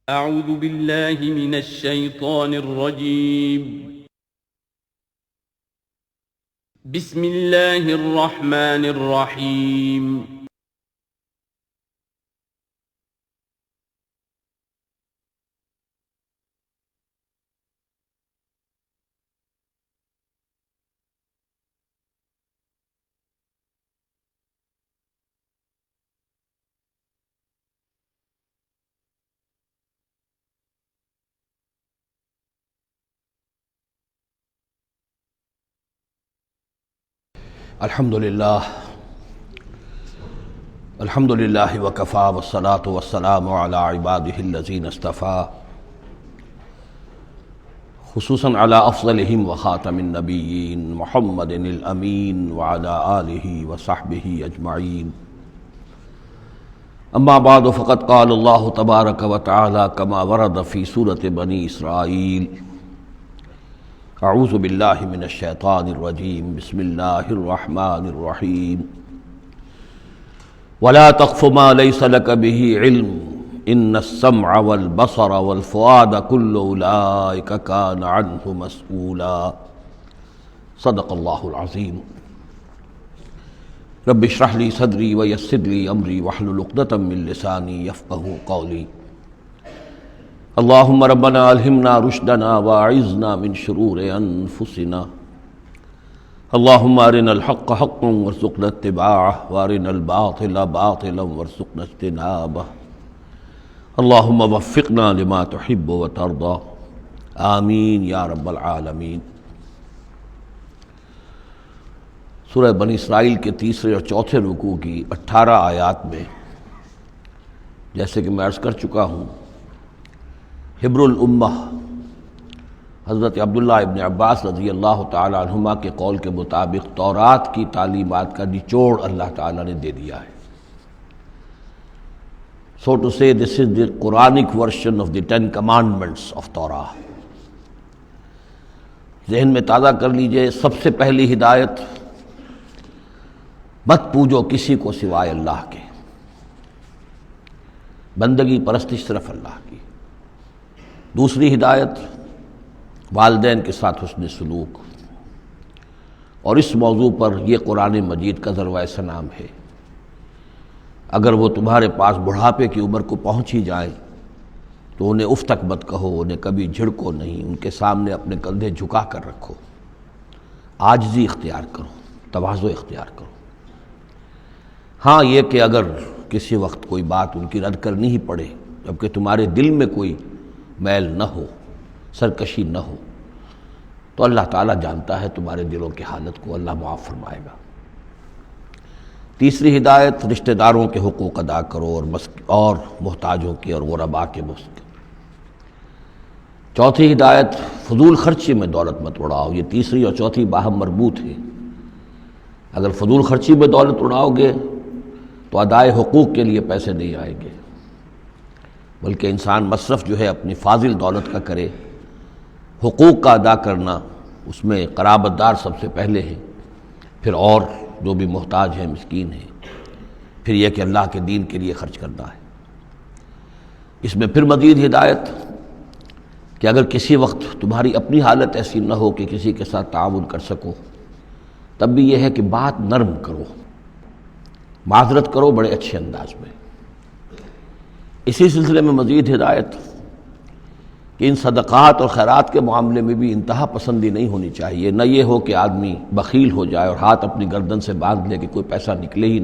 اعوذ باللہ من الشیطان الرجیم بسم اللہ الرحمن الرحیم الحمد للہ وکفا والصلاة والسلام علی عباده الذین اصطفى خصوصاً علی افضلہم وخاتم النبیین محمد الامین وعلی آلہ وصحبہ اجمعین اما بعد فقد قال اللہ تبارک وتعالی کما ورد فی سورة بنی اسرائیل اعوذ باللہ من الشیطان الرجیم بسم اللہ الرحمن الرحیم ولا تقف ما ليس لك به علم ان السمع والبصر والفؤاد كل اولئك كان عنه مسؤولا صدق اللہ العظیم رب اشرح لي صدری ويسر لي امری واحلل عقدۃ من لسانی یفقهوا قولی اللہم ربنا الہمنا رشدنا واعذنا من شرور انفسنا اللہم ارنا الحق حقا وارزقنا اتباعه وارنا الباطل باطلا وارزقنا اجتنابه اللہم وفقنا لما تحب وترضى آمین یا رب العالمین۔ سورہ بنی اسرائیل کے تیسرے اور چوتھے رکوع کی 18 آیات میں جیسے کہ میں عرض کر چکا ہوں، حبر الامہ حضرت عبداللہ ابن عباس رضی اللہ تعالی عنہما کے قول کے مطابق تورات کی تعلیمات کا نچوڑ اللہ تعالی نے دے دیا ہے۔ So to say, this is the Quranic version of the 10 commandments of Torah۔ ذہن میں تازہ کر لیجئے، سب سے پہلی ہدایت، مت پوجو کسی کو سوائے اللہ کے، بندگی پرستش صرف اللہ کی۔ دوسری ہدایت، والدین کے ساتھ حسن سلوک، اور اس موضوع پر یہ قرآن مجید کا ذروۂ سنام ہے۔ اگر وہ تمہارے پاس بڑھاپے کی عمر کو پہنچ ہی جائیں تو انہیں اف تک مت کہو، انہیں کبھی جھڑکو نہیں، ان کے سامنے اپنے کندھے جھکا کر رکھو، عاجزی اختیار کرو، تواضع اختیار کرو۔ ہاں یہ کہ اگر کسی وقت کوئی بات ان کی رد کرنی ہی پڑے جبکہ تمہارے دل میں کوئی میل نہ ہو، سرکشی نہ ہو، تو اللہ تعالیٰ جانتا ہے تمہارے دلوں کی حالت کو، اللہ معاف فرمائے گا۔ تیسری ہدایت، رشتہ داروں کے حقوق ادا کرو اور محتاجوں کی اور غرباء کے مسک۔ چوتھی ہدایت، فضول خرچی میں دولت مت اڑاؤ۔ یہ تیسری اور چوتھی باہم مربوط ہے۔ اگر فضول خرچی میں دولت اڑاؤ گے تو ادائے حقوق کے لیے پیسے نہیں آئیں گے، بلکہ انسان مصرف جو ہے اپنی فاضل دولت کا کرے۔ حقوق کا ادا کرنا، اس میں قرابت دار سب سے پہلے ہیں، پھر اور جو بھی محتاج ہیں، مسکین ہیں، پھر یہ کہ اللہ کے دین کے لیے خرچ کرنا ہے۔ اس میں پھر مزید ہدایت کہ اگر کسی وقت تمہاری اپنی حالت ایسی نہ ہو کہ کسی کے ساتھ تعاون کر سکو، تب بھی یہ ہے کہ بات نرم کرو، معذرت کرو بڑے اچھے انداز میں۔ اسی سلسلے میں مزید ہدایت کہ ان صدقات اور خیرات کے معاملے میں بھی انتہا پسندی نہیں ہونی چاہیے۔ نہ یہ ہو کہ آدمی بخیل ہو جائے اور ہاتھ اپنی گردن سے باندھ لے کہ کوئی پیسہ نکلے ہی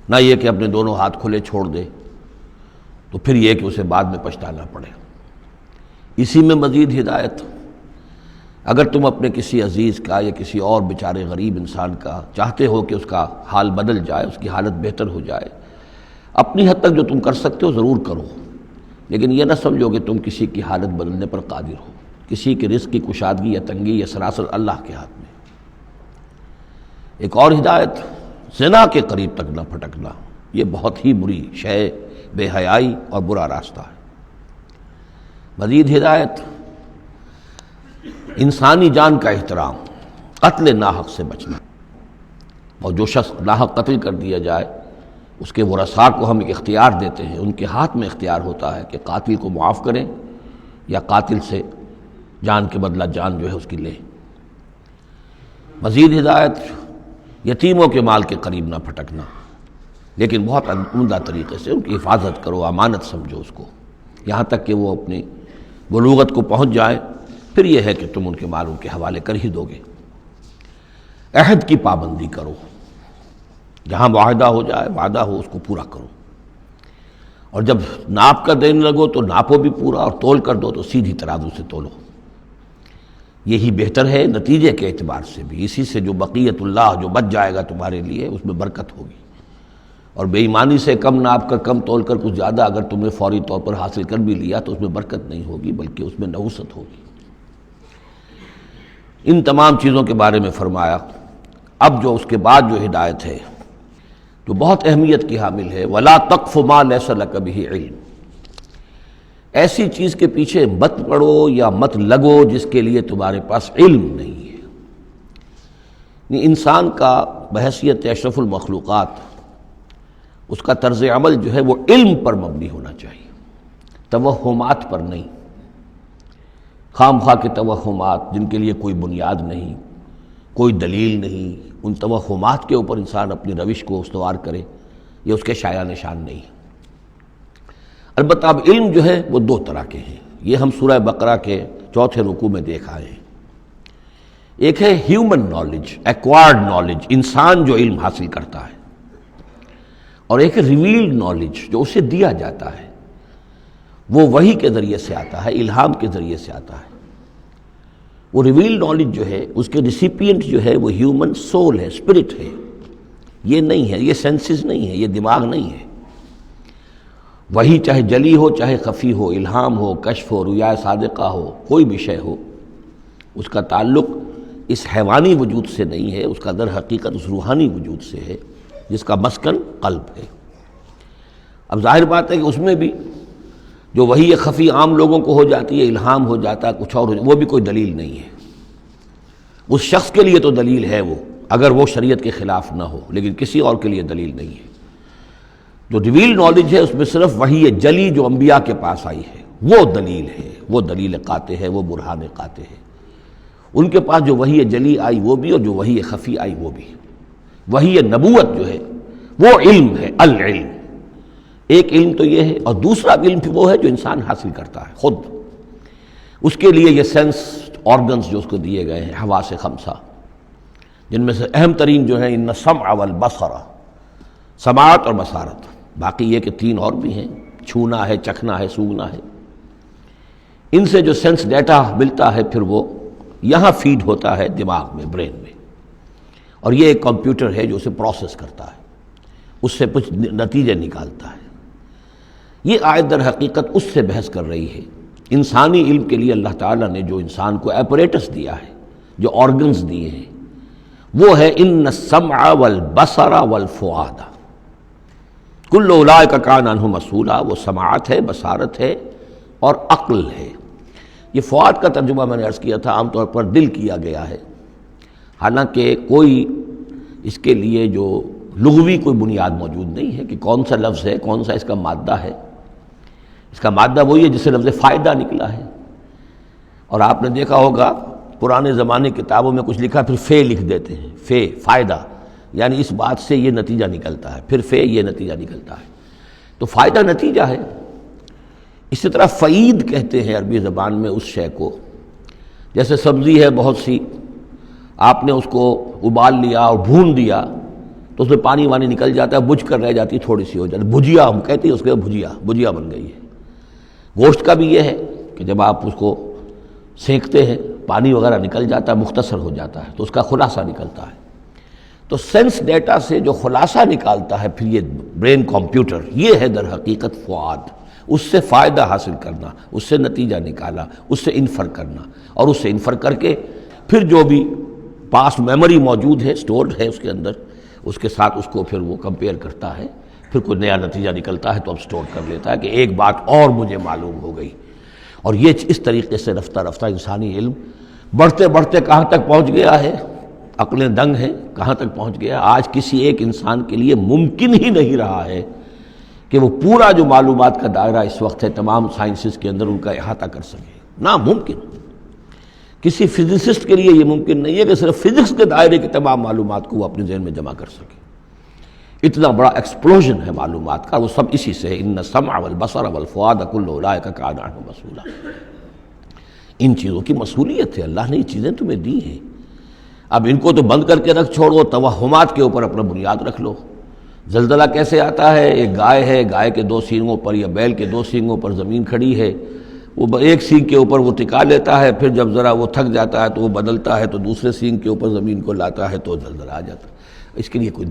نہ یہ کہ اپنے دونوں ہاتھ کھلے چھوڑ دے، تو پھر یہ کہ اسے بعد میں پچھتانا پڑے۔ اسی میں مزید ہدایت، اگر تم اپنے کسی عزیز کا یا کسی اور بیچارے غریب انسان کا چاہتے ہو کہ اس کا حال بدل جائے، اس کی حالت بہتر ہو جائے، اپنی حد تک جو تم کر سکتے ہو ضرور کرو، لیکن یہ نہ سمجھو کہ تم کسی کی حالت بدلنے پر قادر ہو۔ کسی کے رزق کی کشادگی یا تنگی یہ سراسر اللہ کے ہاتھ میں۔ ایک اور ہدایت، زنا کے قریب تک نہ پھٹکنا، یہ بہت ہی بری شے، بے حیائی اور برا راستہ ہے۔ مزید ہدایت، انسانی جان کا احترام، قتل ناحق سے بچنا، اور جو شخص ناحق قتل کر دیا جائے اس کے ورثاء کو ہم ایک اختیار دیتے ہیں، ان کے ہاتھ میں اختیار ہوتا ہے کہ قاتل کو معاف کریں یا قاتل سے جان کے بدلہ جان جو ہے اس کی لیں۔ مزید ہدایت، یتیموں کے مال کے قریب نہ پھٹکنا، لیکن بہت عمدہ طریقے سے ان کی حفاظت کرو، امانت سمجھو اس کو، یہاں تک کہ وہ اپنی بلوغت کو پہنچ جائیں، پھر یہ ہے کہ تم ان کے مال ان کے حوالے کر ہی دو گے۔ عہد کی پابندی کرو، جہاں معاہدہ ہو جائے، وعدہ ہو، اس کو پورا کرو، اور جب ناپ کر دینے لگو تو ناپو بھی پورا، اور تول کر دو تو سیدھی ترازو سے تولو۔ یہی بہتر ہے نتیجے کے اعتبار سے بھی، اسی سے جو بقیت اللہ جو بچ جائے گا تمہارے لیے اس میں برکت ہوگی، اور بے ایمانی سے کم ناپ کر کم تول کر کچھ زیادہ اگر تم نے فوری طور پر حاصل کر بھی لیا تو اس میں برکت نہیں ہوگی بلکہ اس میں نحوست ہوگی۔ ان تمام چیزوں کے بارے میں فرمایا۔ اب جو اس کے بعد جو ہدایت ہے جو بہت اہمیت کی حامل ہے، وَلَا تَقْفُ مَا لَيْسَ لَكَ بِهِ عِلْمٌ، ایسی چیز کے پیچھے مت پڑو یا مت لگو جس کے لیے تمہارے پاس علم نہیں ہے۔ انسان کا بحیثیت اشرف المخلوقات اس کا طرز عمل جو ہے وہ علم پر مبنی ہونا چاہیے، توہمات پر نہیں، خام خواہ کے توہمات جن کے لیے کوئی بنیاد نہیں، کوئی دلیل نہیں، ان توہمات کے اوپر انسان اپنی روش کو استوار کرے، یہ اس کے شایع نشان نہیں۔ البتہ اب علم جو ہے وہ دو طرح کے ہیں، یہ ہم سورہ بقرہ کے 4 رکوع میں دیکھ آئے ہیں۔ ایک ہے ہیومن نالج، ایکوائرڈ نالج، انسان جو علم حاصل کرتا ہے، اور ایک ہے ریویلڈ نالج جو اسے دیا جاتا ہے، وہ وحی کے ذریعے سے آتا ہے، الہام کے ذریعے سے آتا ہے۔ وہ ریویلڈ نالج جو ہے اس کے ریسیپینٹ جو ہے وہ ہیومن سول ہے، اسپرٹ ہے، یہ نہیں ہے، یہ سینسز نہیں ہے، یہ دماغ نہیں ہے۔ وہی چاہے جلی ہو چاہے خفی ہو، الہام ہو، کشف ہو، رؤیا صادقہ ہو، کوئی بھی شے ہو، اس کا تعلق اس حیوانی وجود سے نہیں ہے، اس کا در حقیقت اس روحانی وجود سے ہے جس کا مسکن قلب ہے۔ اب ظاہر بات ہے کہ اس میں بھی جو وہی خفی عام لوگوں کو ہو جاتی ہے، الہام ہو جاتا ہے، کچھ اور ہو جاتا ہے، وہ بھی کوئی دلیل نہیں ہے۔ اس شخص کے لیے تو دلیل ہے وہ، اگر وہ شریعت کے خلاف نہ ہو، لیکن کسی اور کے لیے دلیل نہیں ہے۔ جو ریویل نالج ہے اس میں صرف وحی جلی جو انبیاء کے پاس آئی ہے وہ دلیل ہے، وہ دلیل قاطع ہے، وہ برہان قاطع ہے۔ ان کے پاس جو وحی جلی آئی وہ بھی، اور جو وحی خفی آئی وہ بھی۔ وحی نبوت جو ہے وہ علم ہے، العلم، ایک علم تو یہ ہے، اور دوسرا علم وہ ہے جو انسان حاصل کرتا ہے خود۔ اس کے لیے یہ سینس آرگنز جو اس کو دیے گئے ہیں، حواس خمسہ، جن میں سے اہم ترین جو ہے ان السمع والبصر، سماعت اور بصارت، باقی یہ کہ 3 اور بھی ہیں، چھونا ہے، چکھنا ہے، سونگنا ہے۔ ان سے جو سینس ڈیٹا ملتا ہے پھر وہ یہاں فیڈ ہوتا ہے دماغ میں، برین میں، اور یہ ایک کمپیوٹر ہے جو اسے پروسیس کرتا ہے، اس سے کچھ نتیجے نکالتا ہے۔ یہ آیت در حقیقت اس سے بحث کر رہی ہے۔ انسانی علم کے لیے اللہ تعالیٰ نے جو انسان کو ایپریٹس دیا ہے، جو آرگنز دیے ہیں، وہ ہے ان السمع والبصر والفؤاد، کل اولئک کان عنہ مسئولا۔ وہ سماعت ہے، بصارت ہے اور عقل ہے۔ یہ فؤاد کا ترجمہ میں نے عرض کیا تھا، عام طور پر دل کیا گیا ہے، حالانکہ کوئی اس کے لیے جو لغوی کوئی بنیاد موجود نہیں ہے کہ کون سا لفظ ہے، کون سا اس کا مادہ ہے۔ اس کا مادہ وہی ہے جس سے لفظ فائدہ نکلا ہے، اور آپ نے دیکھا ہوگا پرانے زمانے کتابوں میں کچھ لکھا پھر فے لکھ دیتے ہیں، فے فائدہ، یعنی اس بات سے یہ نتیجہ نکلتا ہے، پھر فے یہ نتیجہ نکلتا ہے، تو فائدہ نتیجہ ہے۔ اسی طرح فعید کہتے ہیں عربی زبان میں اس شے کو، جیسے سبزی ہے بہت سی، آپ نے اس کو ابال لیا اور بھون دیا تو اس میں پانی وانی نکل جاتا ہے، بجھ کر رہ جاتی تھوڑی سی ہو جاتی، بھجیا ہم کہتے ہیں اس کے، بھجیا بن گئی ہے۔ گوشت کا بھی یہ ہے کہ جب آپ اس کو سینکتے ہیں پانی وغیرہ نکل جاتا ہے، مختصر ہو جاتا ہے تو اس کا خلاصہ نکلتا ہے۔ تو سینس ڈیٹا سے جو خلاصہ نکالتا ہے پھر یہ برین کمپیوٹر، یہ ہے در حقیقت فؤاد، اس سے فائدہ حاصل کرنا، اس سے نتیجہ نکالا، اس سے انفر کرنا، اور اس سے انفر کر کے پھر جو بھی پاسٹ میموری موجود ہے، سٹورڈ ہے اس کے اندر، اس کے ساتھ اس کو پھر وہ کمپیئر کرتا ہے، پھر کوئی نیا نتیجہ نکلتا ہے تو اب سٹور کر لیتا ہے کہ ایک بات اور مجھے معلوم ہو گئی۔ اور یہ اس طریقے سے رفتہ رفتہ انسانی علم بڑھتے بڑھتے کہاں تک پہنچ گیا ہے؟ عقلیں دنگ ہیں، کہاں تک پہنچ گیا؟ آج کسی ایک انسان کے لیے ممکن ہی نہیں رہا ہے کہ وہ پورا جو معلومات کا دائرہ اس وقت ہے تمام سائنسز کے اندر ان کا احاطہ کر سکے، ناممکن۔ کسی فزسسٹ کے لیے یہ ممکن نہیں ہے کہ صرف فزکس کے دائرے کی تمام معلومات کو وہ اپنے ذہن میں جمع کر سکے۔ اتنا بڑا ایکسپلوژن ہے معلومات کا، وہ سب اسی سے ان السمع والبصر والفؤاد کل اولئک کان عنہ مسئولا۔ ان چیزوں کی مسئولیت ہے، اللہ نے یہ چیزیں تمہیں دی ہیں، اب ان کو تو بند کر کے رکھ چھوڑو، توہمات کے اوپر اپنا بنیاد رکھ لو۔ زلزلہ کیسے آتا ہے؟ ایک گائے ہے، گائے کے 2 سینگوں پر یا بیل کے 2 سینگوں پر زمین کھڑی ہے، وہ ایک سینگ کے اوپر وہ ٹکا لیتا ہے، پھر جب ذرا وہ تھک جاتا ہے تو وہ بدلتا ہے تو دوسرے سینگ کے اوپر زمین کو لاتا ہے تو زلزلہ آ جاتا ہے۔ اس کے لیے کوئی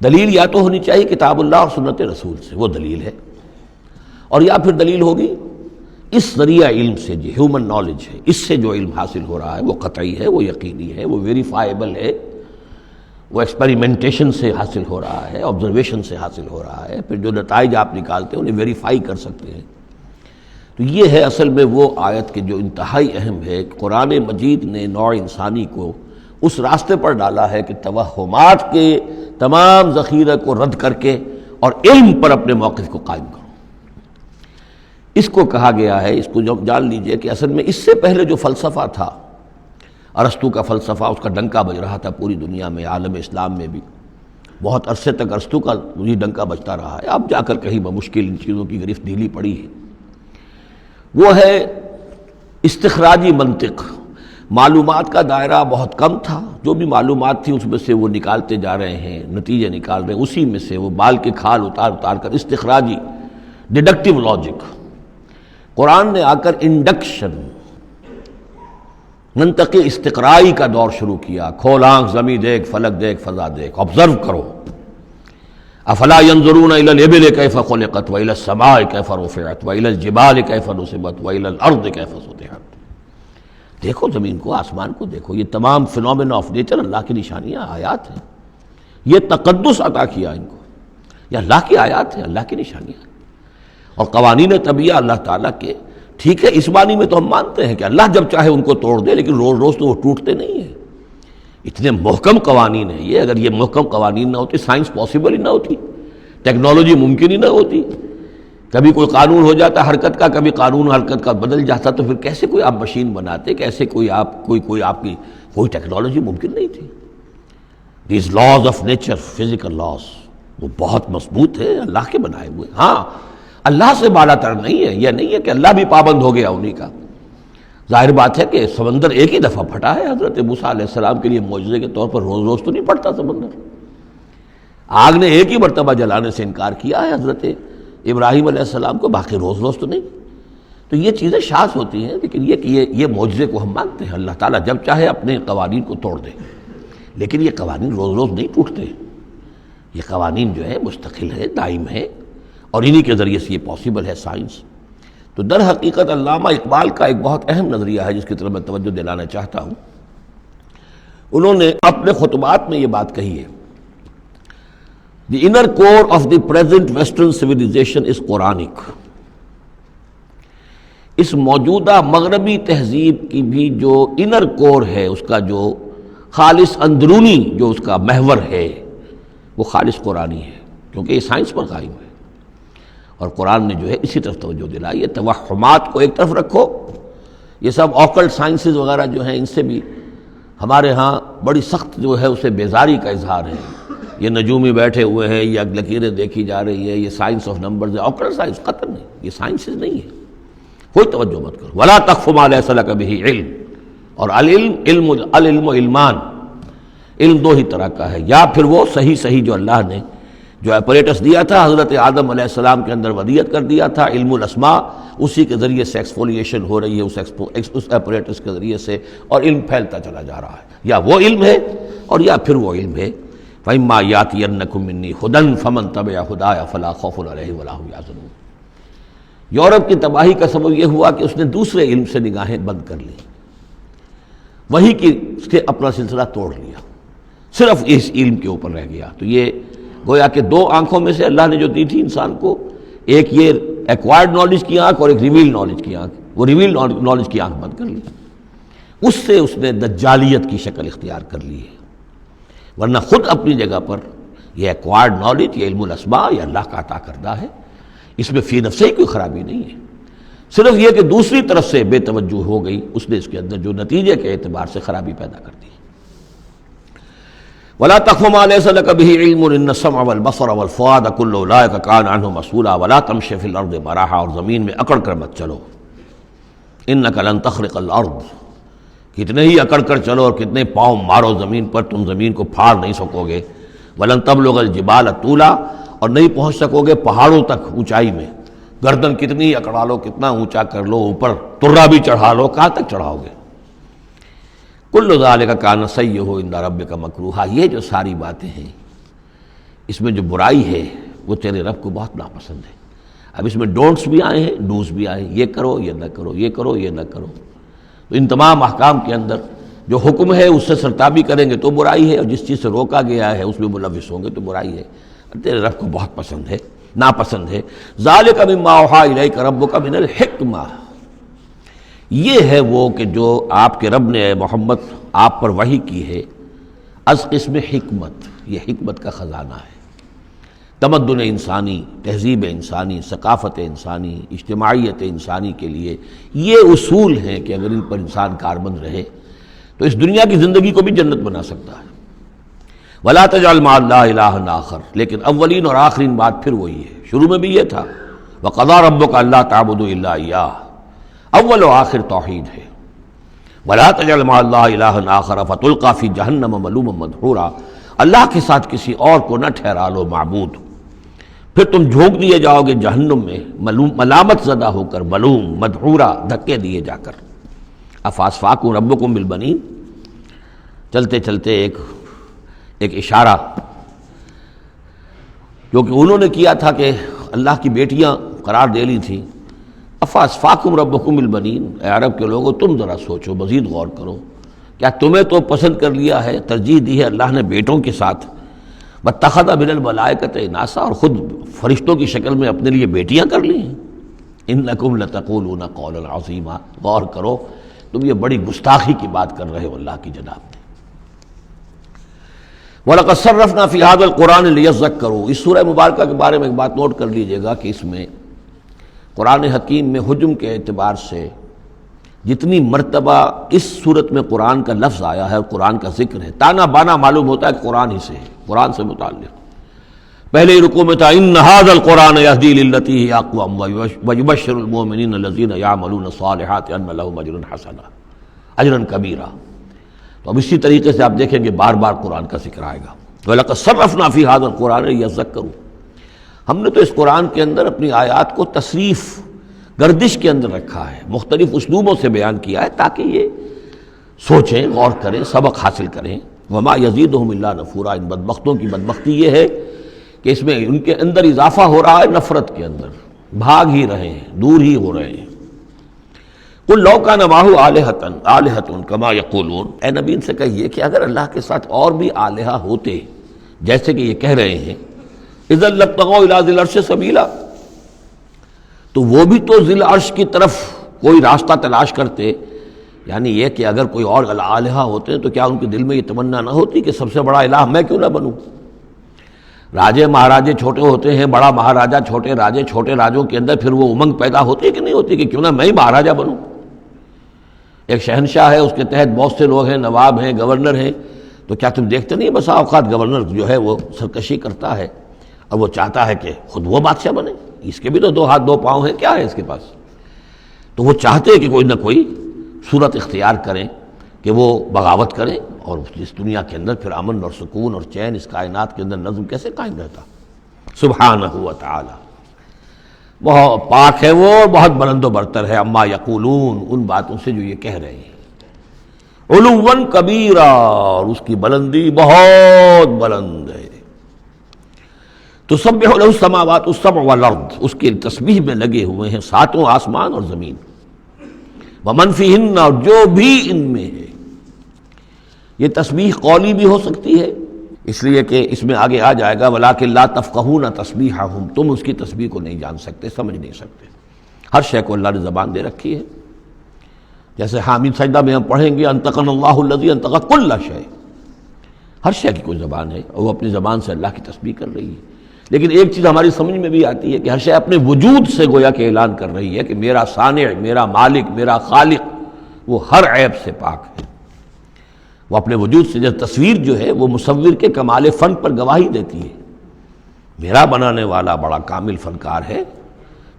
دلیل یا تو ہونی چاہیے کتاب اللہ اور سنت رسول سے، وہ دلیل ہے، اور یا پھر دلیل ہوگی اس ذریعہ علم سے، جو ہیومن نالج ہے، اس سے جو علم حاصل ہو رہا ہے وہ قطعی ہے، وہ یقینی ہے، وہ ویریفائیبل ہے، وہ ایکسپیریمنٹیشن سے حاصل ہو رہا ہے، آبزرویشن سے حاصل ہو رہا ہے، پھر جو نتائج آپ نکالتے ہیں انہیں ویریفائی کر سکتے ہیں۔ تو یہ ہے اصل میں وہ آیت کے جو انتہائی اہم ہے کہ قرآن مجید نے نوع انسانی کو اس راستے پر ڈالا ہے کہ توہمات کے تمام ذخیرہ کو رد کر کے اور علم پر اپنے موقف کو قائم کرو۔ اس کو کہا گیا ہے، اس کو جان لیجئے کہ اصل میں اس سے پہلے جو فلسفہ تھا، ارسطو کا فلسفہ، اس کا ڈنکا بج رہا تھا پوری دنیا میں، عالم اسلام میں بھی بہت عرصے تک ارسطو کا وہی ڈنکا بجتا رہا ہے، اب جا کر کہیں بمشکل ان چیزوں کی گرفت ڈھیلی پڑی ہے۔ وہ ہے استخراجی منطق۔ معلومات کا دائرہ بہت کم تھا، جو بھی معلومات تھی اس میں سے وہ نکالتے جا رہے ہیں، نتیجے نکال رہے ہیں، اسی میں سے وہ بال کے کھال اتار کر استخراجی ڈیڈکٹیو لاجک۔ قرآن نے آ کر انڈکشن، منطقی استقرائی کا دور شروع کیا۔ کھول آنکھ، زمیں دیکھ، فلک دیکھ، فضا دیکھ، آبزرو کرو۔ افلا ينظرون الى الابل كيف خلقت والى السماء كيف رفعت والى الجبال كيف نصبت والى الارض كيف سطحت۔ دیکھو زمین کو، آسمان کو دیکھو، یہ تمام فینومینا آف نیچر اللہ کی نشانیاں، آیات ہیں۔ یہ تقدس عطا کیا ان کو، یہ اللہ کی آیات ہیں، اللہ کی نشانیاں، اور قوانین طبیعہ اللہ تعالیٰ کے۔ ٹھیک ہے، اس معنی میں تو ہم مانتے ہیں کہ اللہ جب چاہے ان کو توڑ دے، لیکن روز روز تو وہ ٹوٹتے نہیں ہیں۔ اتنے محکم قوانین ہیں یہ، اگر یہ محکم قوانین نہ ہوتی، سائنس پاسبل ہی نہ ہوتی، ٹیکنالوجی ممکن ہی نہ ہوتی۔ کبھی کوئی قانون ہو جاتا حرکت کا، کبھی قانون حرکت کا بدل جاتا، تو پھر کیسے کوئی آپ مشین بناتے، کیسے کوئی آپ کی کوئی ٹیکنالوجی ممکن نہیں تھی۔ These laws of nature, physical laws, وہ بہت مضبوط ہے، اللہ کے بنائے ہوئے۔ ہاں، اللہ سے بالا تر نہیں ہے، یہ نہیں ہے کہ اللہ بھی پابند ہو گیا انہی کا۔ ظاہر بات ہے کہ سمندر ایک ہی دفعہ پھٹا ہے، حضرت موسیٰ علیہ السلام کے لیے معجزے کے طور پر روز روز تو نہیں پھٹتا سمندر۔ آگ نے ایک ہی مرتبہ جلانے سے انکار کیا ہے حضرت ابراہیم علیہ السلام کو، باقی روز روز تو نہیں۔ تو یہ چیزیں شاذ ہوتی ہیں، لیکن یہ معجزے کو ہم مانتے ہیں، اللہ تعالیٰ جب چاہے اپنے قوانین کو توڑ دے، لیکن یہ قوانین روز روز نہیں ٹوٹتے، یہ قوانین جو ہے مستقل ہے، دائم ہے، اور انہی کے ذریعے سے یہ پاسبل ہے سائنس۔ تو در حقیقت علامہ اقبال کا ایک بہت اہم نظریہ ہے جس کی طرف میں توجہ دلانا چاہتا ہوں۔ انہوں نے اپنے خطبات میں یہ بات کہی ہے، The inner core of the present Western civilization is Quranic۔ اس موجودہ مغربی تہذیب کی بھی جو انر کور ہے، اس کا جو خالص اندرونی جو اس کا محور ہے، وہ خالص قرآنی ہے، کیونکہ یہ سائنس پر قائم ہے، اور قرآن نے جو ہے اسی طرف توجہ دلائی ہے۔ توہمات کو ایک طرف رکھو، یہ سب آکلٹ سائنسز وغیرہ جو ہیں، ان سے بھی ہمارے ہاں بڑی سخت جو ہے اسے بیزاری کا اظہار ہے۔ یہ نجومی بیٹھے ہوئے ہیں، یہ لکیریں دیکھی جا رہی ہے، یہ سائنس آف نمبرز ہے، آکلٹ سائنس قطع نہیں، یہ سائنسز نہیں ہے، کوئی توجہ مت کرو۔ وَلَا تَقْفُ مَا لَيْسَ لَكَ بِهِ علم، اور العلم علمان، علم دو ہی طرح کا ہے، یا پھر وہ صحیح جو اللہ نے جو اپریٹس دیا تھا حضرت آدم علیہ السلام کے اندر ودیت کر دیا تھا، علم الاسماء، اسی کے ذریعے سے ایکسفولیشن ہو رہی ہے اس اپریٹس کے ذریعے سے، اور علم پھیلتا چلا جا رہا ہے، یا وہ علم ہے اور یا پھر وہ علم ہے۔ فَإِمَّا يَأْتِيَنَّكُم مِّنِّي هُدًى فَمَن تَبِعَ هُدَايَ فَلَا خَوْفٌ عَلَيْهِمْ وَلَا هُمْ يَحْزَنُونَ۔ یورپ کی تباہی کا سبب یہ ہوا کہ اس نے دوسرے علم سے نگاہیں بند کر لی، وہی کی اس کے اپنا سلسلہ توڑ لیا، صرف اس علم کے اوپر رہ گیا۔ تو یہ گویا کہ دو آنکھوں میں سے اللہ نے جو دی تھی انسان کو، ایک یہ ایکوائرڈ نالج کی آنکھ اور ایک ریویل نالج کی آنکھ، وہ ریویل نالج کی آنکھ بند کر لی، اس سے اس نے دجالیت کی شکل اختیار کر لی ہے، ورنہ خود اپنی جگہ پر یہ ایکوائرڈ نالج، یہ علم الاسماء، یہ اللہ کا عطا کردہ ہے، اس میں فی نفسہ ہی کوئی خرابی نہیں ہے، صرف یہ کہ دوسری طرف سے بے توجہ ہو گئی، اس نے اس کے اندر جو نتیجے کے اعتبار سے خرابی پیدا کر دی۔ وَلَا تَقْفُ مَا لَيْسَ لَكَ بِهِ عِلْمٌ إِنَّ السَّمْعَ وَالْبَصَرَ وَالْفُؤَادَ كُلُّ أُولَٰئِكَ كَانَ عَنْهُ مسؤولا وَلَا تَمْشِ فِي الْأَرْضِ مَرَحًا، اور زمین میں اکڑ کر مت چلو، إِنَّكَ لَن تَخْرِقَ الْأَرْضَ، کتنے ہی اکڑ کر چلو اور کتنے پاؤں مارو زمین پر، تم زمین کو پھاڑ نہیں سکو گے، وَلَن تَبْلُغَ الْجِبَالَ طُولًا، اور نہیں پہنچ سکو گے پہاڑوں تک اونچائی میں، گردن کتنی اکڑا لو، کتنا اونچا کر لو، اوپر ترا بھی چڑھا لو، کہاں تک چڑھاؤ گے؟ کل ذالک کان سیئہ عند ربک مکروہا، یہ جو ساری باتیں ہیں اس میں جو برائی ہے وہ تیرے رب کو بہت ناپسند ہے۔ اب اس میں ڈونٹس بھی آئے ہیں، ڈوز بھی آئے ہیں، یہ کرو یہ نہ کرو، یہ کرو یہ نہ کرو، تو ان تمام احکام کے اندر جو حکم ہے اس سے سرتابی کریں گے تو برائی ہے، اور جس چیز سے روکا گیا ہے اس میں ملوث ہوں گے تو برائی ہے، تیرے رب کو بہت پسند ہے، ناپسند ہے۔ ذالک مما اوحی الیک ربک من الحکمہ، یہ ہے وہ کہ جو آپ کے رب نے اے محمد آپ پر وحی کی ہے، از قسم حکمت، یہ حکمت کا خزانہ ہے، تمدن انسانی، تہذیب انسانی، ثقافت انسانی، اجتماعیت انسانی کے لیے یہ اصول ہیں کہ اگر ان پر انسان کاربند رہے تو اس دنیا کی زندگی کو بھی جنت بنا سکتا ہے۔ وَلَا تَجْعَلْ مَعَ اللَّهِ إِلَٰهًا آخَرَ، لیکن اولین اور آخرین بات پھر وہی ہے، شروع میں بھی یہ تھا وَقَضَىٰ رَبُّكَ أَلَّا تَعْبُدُوا إِلَّا إِيَّاهُ، اول و آخر توحید ہے۔ وَلَا تَجْعَلْ مَعَ اللَّهِ إِلَٰهًا آخَرَ فَتُلْقَىٰ فِي جَهَنَّمَ مَلُومًا مَدْحُورًا، اللہ کے ساتھ کسی اور کو نہ ٹھہرا لو معبود، پھر تم جھونک دیے جاؤ گے جہنم میں ملامت زدہ ہو کر، ملوم مدحورا، دھکے دیے جا کر۔ افاسفاکم ربکم بالبنین، چلتے چلتے ایک اشارہ جو کہ انہوں نے کیا تھا کہ اللہ کی بیٹیاں قرار دے لی تھیں، افاسفاکم ربکم بالبنین، اے عرب کے لوگوں تم ذرا سوچو، مزید غور کرو، کیا تمہیں تو پسند کر لیا ہے، ترجیح دی ہے اللہ نے بیٹوں کے ساتھ، واتخذ من الملائکۃ اناسا، اور خود فرشتوں کی شکل میں اپنے لیے بیٹیاں کر لی ہیں۔ انکم لتقولون قولا عظیما، غور کرو تم یہ بڑی گستاخی کی بات کر رہے ہو اللہ کی جناب میں۔ وَلَقَدْ صَرَّفْنَا فِي هَذَا الْقُرْآنِ لِيَذَّكَّرُوا، اس سورہ مبارکہ کے بارے میں ایک بات نوٹ کر لیجئے گا کہ اس میں قرآن حکیم میں حجم کے اعتبار سے جتنی مرتبہ اس صورت میں قرآن کا لفظ آیا ہے اور قرآن کا ذکر ہے، تانا بانا معلوم ہوتا ہے کہ قرآن ہی سے ہے، قرآن سے متعلق۔ پہلے ہی رکوع میں تھا ان ھذا القرآن یہدی للتی ہی اقوم ویبشر المؤمنین الذین یعملون الصالحات ان لهم اجرا حسنا، اجرا کبیرا۔ تو اب اسی طریقے سے آپ دیکھیں گے بار بار قرآن کا ذکر آئے گا۔ وَلَقَدْ صَرَّفْنَا فِي هَذَا الْقُرْآنِ لِيَذَّكَّرُوا، ہم نے تو اس قرآن کے اندر اپنی آیات کو تصریف، گردش کے اندر رکھا ہے، مختلف اسلوبوں سے بیان کیا ہے تاکہ یہ سوچیں، غور کریں، سبق حاصل کریں۔ وَمَا يَزِيدُهُمْ إِلَّا نُفُورًا، ان بدبختوں کی بدبختی یہ ہے کہ اس میں ان کے اندر اضافہ ہو رہا ہے، نفرت کے اندر بھاگ ہی رہے ہیں، دور ہی ہو رہے ہیں۔ قُلْ لَوْ كَانَ مَعَهُ آلِهَةٌ كَمَا يَقُولُونَ، اے نبی ان سے کہیے کہ اگر اللہ کے ساتھ اور بھی آلہہ ہوتے جیسے کہ یہ کہہ رہے ہیں، اذا لابتغوا الى ذی العرش سبیلا، تو وہ بھی تو ذی العرش کی طرف کوئی راستہ تلاش کرتے، یعنی یہ کہ اگر کوئی اور الہہ ہوتے ہیں تو کیا ان کے دل میں یہ تمنا نہ ہوتی کہ سب سے بڑا الہ میں کیوں نہ بنوں؟ راجے مہاراجے چھوٹے ہوتے ہیں، بڑا مہاراجا چھوٹے راجے، چھوٹے راجوں کے اندر پھر وہ امنگ پیدا ہوتی ہے کہ نہیں ہوتی کہ کیوں نہ میں ہی مہاراجا بنوں؟ ایک شہنشاہ ہے، اس کے تحت بہت سے لوگ ہیں، نواب ہیں، گورنر ہیں، تو کیا تم دیکھتے نہیں بسا اوقات گورنر جو ہے وہ سرکشی کرتا ہے اور وہ چاہتا ہے کہ خود وہ بادشاہ بنے، اس کے بھی تو 2 ہاتھ 2 پاؤں ہیں، کیا ہے اس کے پاس؟ تو وہ چاہتے ہیں کہ کوئی نہ کوئی صورت اختیار کریں کہ وہ بغاوت کریں، اور اس دنیا کے اندر پھر امن اور سکون اور چین، اس کائنات کے اندر نظم کیسے قائم رہتا؟ سبحانہ و تعالی، بہت پاک ہے وہ، بہت بلند و برتر ہے، اما یقولون، ان باتوں سے جو یہ کہہ رہے ہیں، علواً کبیرا، اور اس کی بلندی بہت بلند ہے۔ تسبح له السماوات السبع والارض، اس کی تسبیح میں لگے ہوئے ہیں 7 آسمان اور زمین، ومن فیہن، اور جو بھی ان میں ہے۔ یہ تسبیح قولی بھی ہو سکتی ہے، اس لیے کہ اس میں آگے آ جائے گا وَلَٰكِن لَا تَفْقَهُونَ تَسْبِيحَهُمْ، تم اس کی تسبیح کو نہیں جان سکتے، سمجھ نہیں سکتے۔ ہر شے کو اللہ نے زبان دے رکھی ہے، جیسے حامد سجدہ میں ہم پڑھیں گے انطقنا اللہ الذی انطق کل شیء، ہر شے کی کوئی زبان ہے اور وہ اپنی زبان سے اللہ کی تسبیح کر رہی ہے۔ لیکن ایک چیز ہماری سمجھ میں بھی آتی ہے کہ ہر شے اپنے وجود سے گویا کہ اعلان کر رہی ہے کہ میرا صانع، میرا مالک، میرا خالق وہ ہر عیب سے پاک ہے، وہ اپنے وجود سے۔ جیسے تصویر جو ہے وہ مصور کے کمال فن پر گواہی دیتی ہے، میرا بنانے والا بڑا کامل فنکار ہے،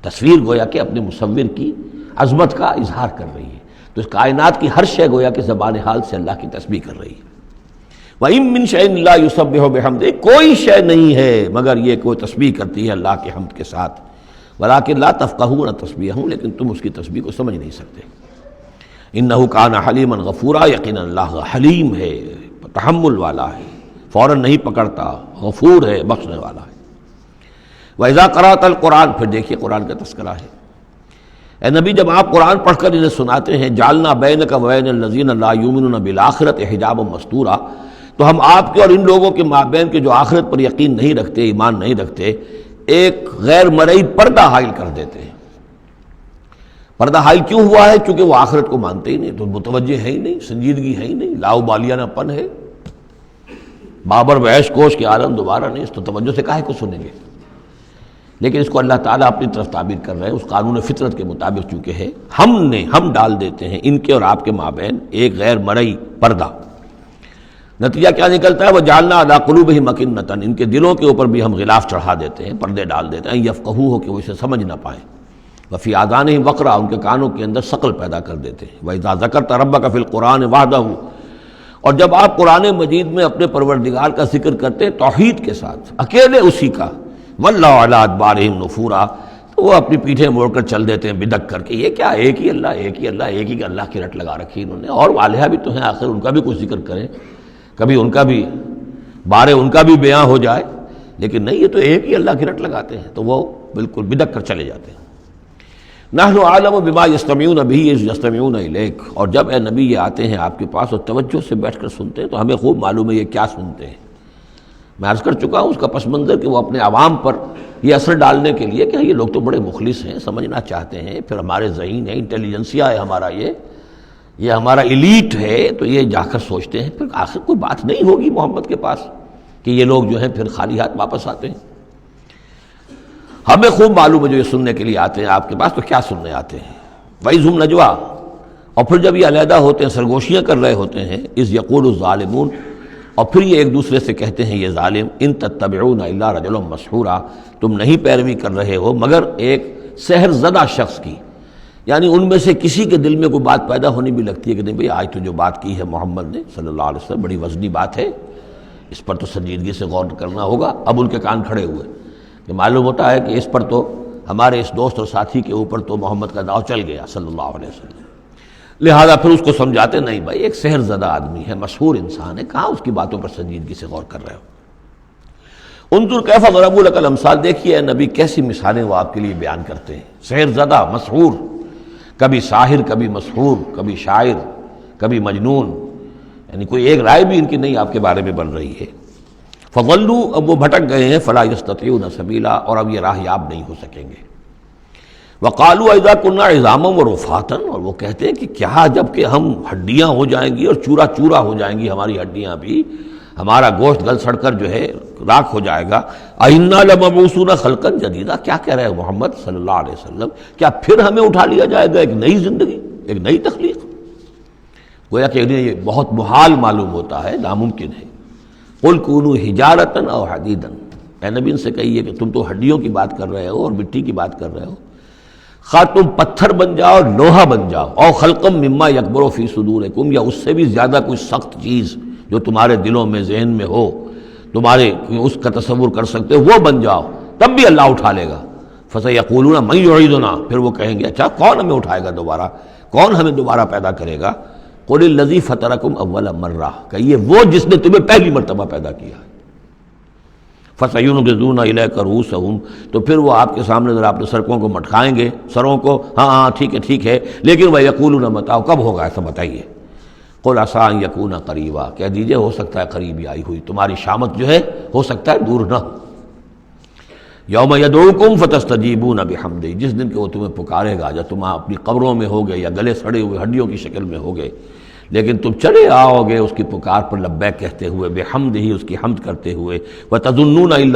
تصویر گویا کہ اپنے مصور کی عظمت کا اظہار کر رہی ہے۔ تو اس کائنات کی ہر شے گویا کہ زبان حال سے اللہ کی تسبیح کر رہی ہے۔ وَإِن مِّن شَيْءٍ لَّا يُسَبِّحُ بِحَمْدِهِ، کوئی شے نہیں ہے مگر یہ کوئی تسبیح کرتی ہے اللہ کے حمد کے ساتھ، وَلَٰكِن لَّا تَفْقَهُونَ تَسْبِيحَهُمْ، لیکن تم اس کی تسبیح کو سمجھ نہیں سکتے۔ إِنَّهُ كَانَ حَلِيمًا غَفُورًا، یقیناً اللہ حلیم ہے، تحمل والا ہے، فوراً نہیں پکڑتا، غفور ہے، بخشنے والا ہے۔ وَإِذَا قَرَأْتَ الْقُرْآنَ، پھر دیکھیے قرآن کا تذکرہ ہے۔ اے نبی جب آپ قرآن پڑھ کر انہیں سناتے ہیں جعلنا بینک وبین الذین لا یؤمنون بالآخرۃ حجابا مستورا، تو ہم آپ کے اور ان لوگوں کے مابین کے جو آخرت پر یقین نہیں رکھتے، ایمان نہیں رکھتے، ایک غیر مرئی پردہ حائل کر دیتے ہیں۔ پردہ حائل کیوں ہوا ہے؟ کیونکہ وہ آخرت کو مانتے ہی نہیں، تو متوجہ ہے ہی نہیں، سنجیدگی ہے ہی نہیں، لاؤبالیانہ پن ہے، بابر وحش کوش کے عالم دوبارہ نہیں، اس تو توجہ سے کاہے کو سنیں گے؟ لیکن اس کو اللہ تعالیٰ اپنی طرف تعبیر کر رہے ہیں، اس قانون فطرت کے مطابق چونکہ ہے، ہم ڈال دیتے ہیں ان کے اور آپ کے مابین ایک غیر مرئی پردہ۔ نتیجہ کیا نکلتا ہے؟ وَجَعَلْنَا عَلَىٰ قُلُوبِهِمْ أَكِنَّةً، ان کے دلوں کے اوپر بھی ہم غلاف چڑھا دیتے ہیں، پردے ڈال دیتے ہیں، یفقہوہ کہ وہ اسے سمجھ نہ پائیں، وفی آذانہم وقرا، ان کے کانوں کے اندر ثقل پیدا کر دیتے ہیں۔ وَإِذَا ذَكَرْتَ رَبَّكَ فِي الْقُرْآنِ وَحْدَهُ، اور جب آپ قرآن مجید میں اپنے پروردگار کا ذکر کرتے ہیں توحید کے ساتھ، اکیلے اسی کا، وَلَّوْا عَلَىٰ أَدْبَارِهِمْ نُفُورًا، تو وہ اپنی پیٹھیں موڑ کر چل دیتے ہیں بدک کر کے، یہ کیا ایک ہی اللہ، ایک ہی اللہ، ایک ہی اللہ کی رٹ لگا رکھی انہوں نے، اور الہہ بھی تو ہیں، آخر ان کا بھی کچھ ذکر کریں، کبھی ان کا بھی بارے ان کا بھی بیان ہو جائے، لیکن نہیں، یہ تو ایک ہی اللہ کی رٹ لگاتے ہیں، تو وہ بالکل بدک کر چلے جاتے ہیں۔ نحن اعلم بما یستمعون به اذ یستمعون الیک، اور جب اے نبی یہ آتے ہیں آپ کے پاس اور توجہ سے بیٹھ کر سنتے ہیں تو ہمیں خوب معلوم ہے یہ کیا سنتے ہیں۔ میں عرض کر چکا ہوں اس کا پس منظر کہ وہ اپنے عوام پر یہ اثر ڈالنے کے لیے کہ یہ لوگ تو بڑے مخلص ہیں، سمجھنا چاہتے ہیں، پھر ہمارے ذہین ہے، انٹیلیجنسیا ہے ہمارا، یہ ہمارا ایلیٹ ہے، تو یہ جا کر سوچتے ہیں پھر آخر کوئی بات نہیں ہوگی محمد کے پاس کہ یہ لوگ جو ہیں پھر خالی ہاتھ واپس آتے ہیں۔ ہمیں خوب معلوم ہے جو یہ سننے کے لیے آتے ہیں آپ کے پاس تو کیا سننے آتے ہیں۔ وَإِذْ هُمْ نَجْوَىٰ، اور پھر جب یہ علیحدہ ہوتے ہیں، سرگوشیاں کر رہے ہوتے ہیں، اِذْ يَقُولُ الظَّالِمُونَ، اور پھر یہ ایک دوسرے سے کہتے ہیں یہ ظالم، اِن تَتَّبِعُونَ إِلَّا رَجُلًا مَسْحُورًا، تم نہیں پیروی کر رہے ہو مگر ایک سحر زدہ شخص کی، یعنی ان میں سے کسی کے دل میں کوئی بات پیدا ہونی بھی لگتی ہے کہ نہیں بھئی آج تو جو بات کی ہے محمد نے صلی اللہ علیہ وسلم بڑی وزنی بات ہے، اس پر تو سنجیدگی سے غور کرنا ہوگا۔ اب ان کے کان کھڑے ہوئے کہ معلوم ہوتا ہے کہ اس پر تو ہمارے اس دوست اور ساتھی کے اوپر تو محمد کا داؤ چل گیا صلی اللہ علیہ وسلم، لہذا پھر اس کو سمجھاتے نہیں بھائی ایک سحر زدہ آدمی ہے، مسحور انسان ہے، کہاں اس کی باتوں پر سنجیدگی سے غور کر رہے ہو۔ انظر کیف ضربوا لک الامثال، دیکھیے اے نبی کیسی مثالیں وہ آپ کے لیے بیان کرتے ہیں، سحر زدہ، مسحور، کبھی ساحر، کبھی مسحور، کبھی شاعر، کبھی مجنون، یعنی کوئی ایک رائے بھی ان کی نہیں آپ کے بارے میں بن رہی ہے۔ فضلوا، اب وہ بھٹک گئے ہیں، فلا یستطیعون سبیلا، اور اب یہ راہ یاب نہیں ہو سکیں گے۔ وقالوا اذا كنا عظاما ورفاتا، اور وہ کہتے ہیں کہ کیا جب کہ ہم ہڈیاں ہو جائیں گی اور چورا چورا ہو جائیں گی ہماری ہڈیاں بھی، ہمارا گوشت گل سڑ کر جو ہے راکھ ہو جائے گا، اِنَّا لَمَبْعُوثُونَ خَلْقًا جَدِيدًا، کیا کہہ رہے ہیں محمد صلی اللہ علیہ وسلم، کیا پھر ہمیں اٹھا لیا جائے گا ایک نئی زندگی، ایک نئی تخلیق؟ گویا کہ یہ بہت محال معلوم ہوتا ہے، ناممکن ہے۔ قُلْ كُونُوا حِجَارَةً أَوْ حَدِيدًا، اے نبی ان سے کہیے کہ تم تو ہڈیوں کی بات کر رہے ہو اور مٹی کی بات کر رہے ہو، خواہ تم پتھر بن جاؤ، لوہا بن جاؤ، او خلقم مما یکبر فی صدورکم، یا اس سے بھی زیادہ کوئی سخت چیز جو تمہارے دلوں میں ذہن میں ہو، تمہارے اس کا تصور کر سکتے ہو، وہ بن جاؤ، تب بھی اللہ اٹھا لے گا۔ فسیقولون من یعیدنا، پھر وہ کہیں گے اچھا کون ہمیں اٹھائے گا دوبارہ، کون ہمیں دوبارہ پیدا کرے گا؟ قل الذی فطرکم اول مرہ، کہیے وہ جس نے تمہیں پہلی مرتبہ پیدا کیا ہے۔ فَسَيُنْغِضُونَ إِلَيْكَ رُؤُوسَهُمْ، تو پھر وہ آپ کے سامنے ذرا اپنے سرکوں کو مٹکائیں گے، سروں کو، ہاں ٹھیک ہے، لیکن وَيَقُولُونَ مَتَىٰ، کب ہوگا ایسا بتائیے؟ قُلْ عَسَىٰ أَن يَكُونَ قَرِيبًا، کہہ دیجئے ہو سکتا ہے قریب ہی آئی ہوئی، تمہاری شامت جو ہے ہو سکتا ہے دور نہ ہو۔ یوم یدعوکم فتستجیبون بحمدہ، جس دن کہ وہ تمہیں پکارے گا جب تم اپنی قبروں میں ہوگے یا گلے سڑے ہوئے ہڈیوں کی شکل میں ہوگے، لیکن تم چلے آؤ گے اس کی پکار پر لبیک کہتے ہوئے، بحمدہ، اس کی حمد کرتے ہوئے، وتظنون ان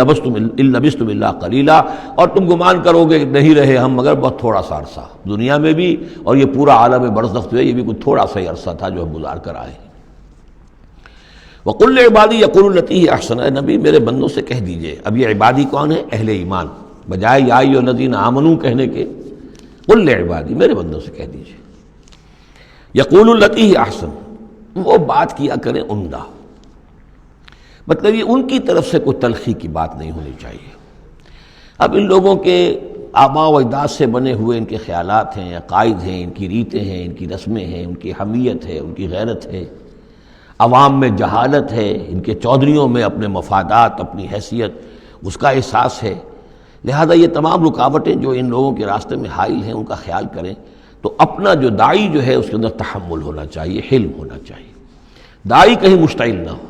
لبثتم الا قلیلا، اور تم گمان کرو گے نہیں رہے ہم مگر بہت تھوڑا سا عرصہ، دنیا میں بھی اور یہ پورا عالم برزخ جو ہے یہ بھی کوئی تھوڑا سا ہی عرصہ تھا جو ہم گزار کر آئے ہیں۔ وَقُلْ لِعِبَادِي يَقُولُوا الَّتِي هِيَ أَحْسَنُ، اے نبی میرے بندوں سے کہہ دیجئے، اب یہ عبادی کون ہے؟ اہل ایمان، بجائے یا ایھا الذین آمنوا کہنے کے قُلْ لِعِبَادِي، میرے بندوں سے کہہ دیجئے، یقولوا الَّتِی هِیَ أَحْسَنُ، وہ بات کیا کریں عمدہ، مطلب یہ ان کی طرف سے کوئی تلخی کی بات نہیں ہونی چاہیے۔ اب ان لوگوں کے آباء و اجداد سے بنے ہوئے ان کے خیالات ہیں، عقائد ہیں، ان کی ریتیں ہیں، ان کی رسمیں ہیں، ان کی حمیت ہے، ان کی غیرت ہے، عوام میں جہالت ہے، ان کے چودھریوں میں اپنے مفادات، اپنی حیثیت، اس کا احساس ہے، لہذا یہ تمام رکاوٹیں جو ان لوگوں کے راستے میں حائل ہیں ان کا خیال کریں تو اپنا جو داعی جو ہے اس کے اندر تحمل ہونا چاہیے، حلم ہونا چاہیے، داعی کہیں مشتعل نہ ہو۔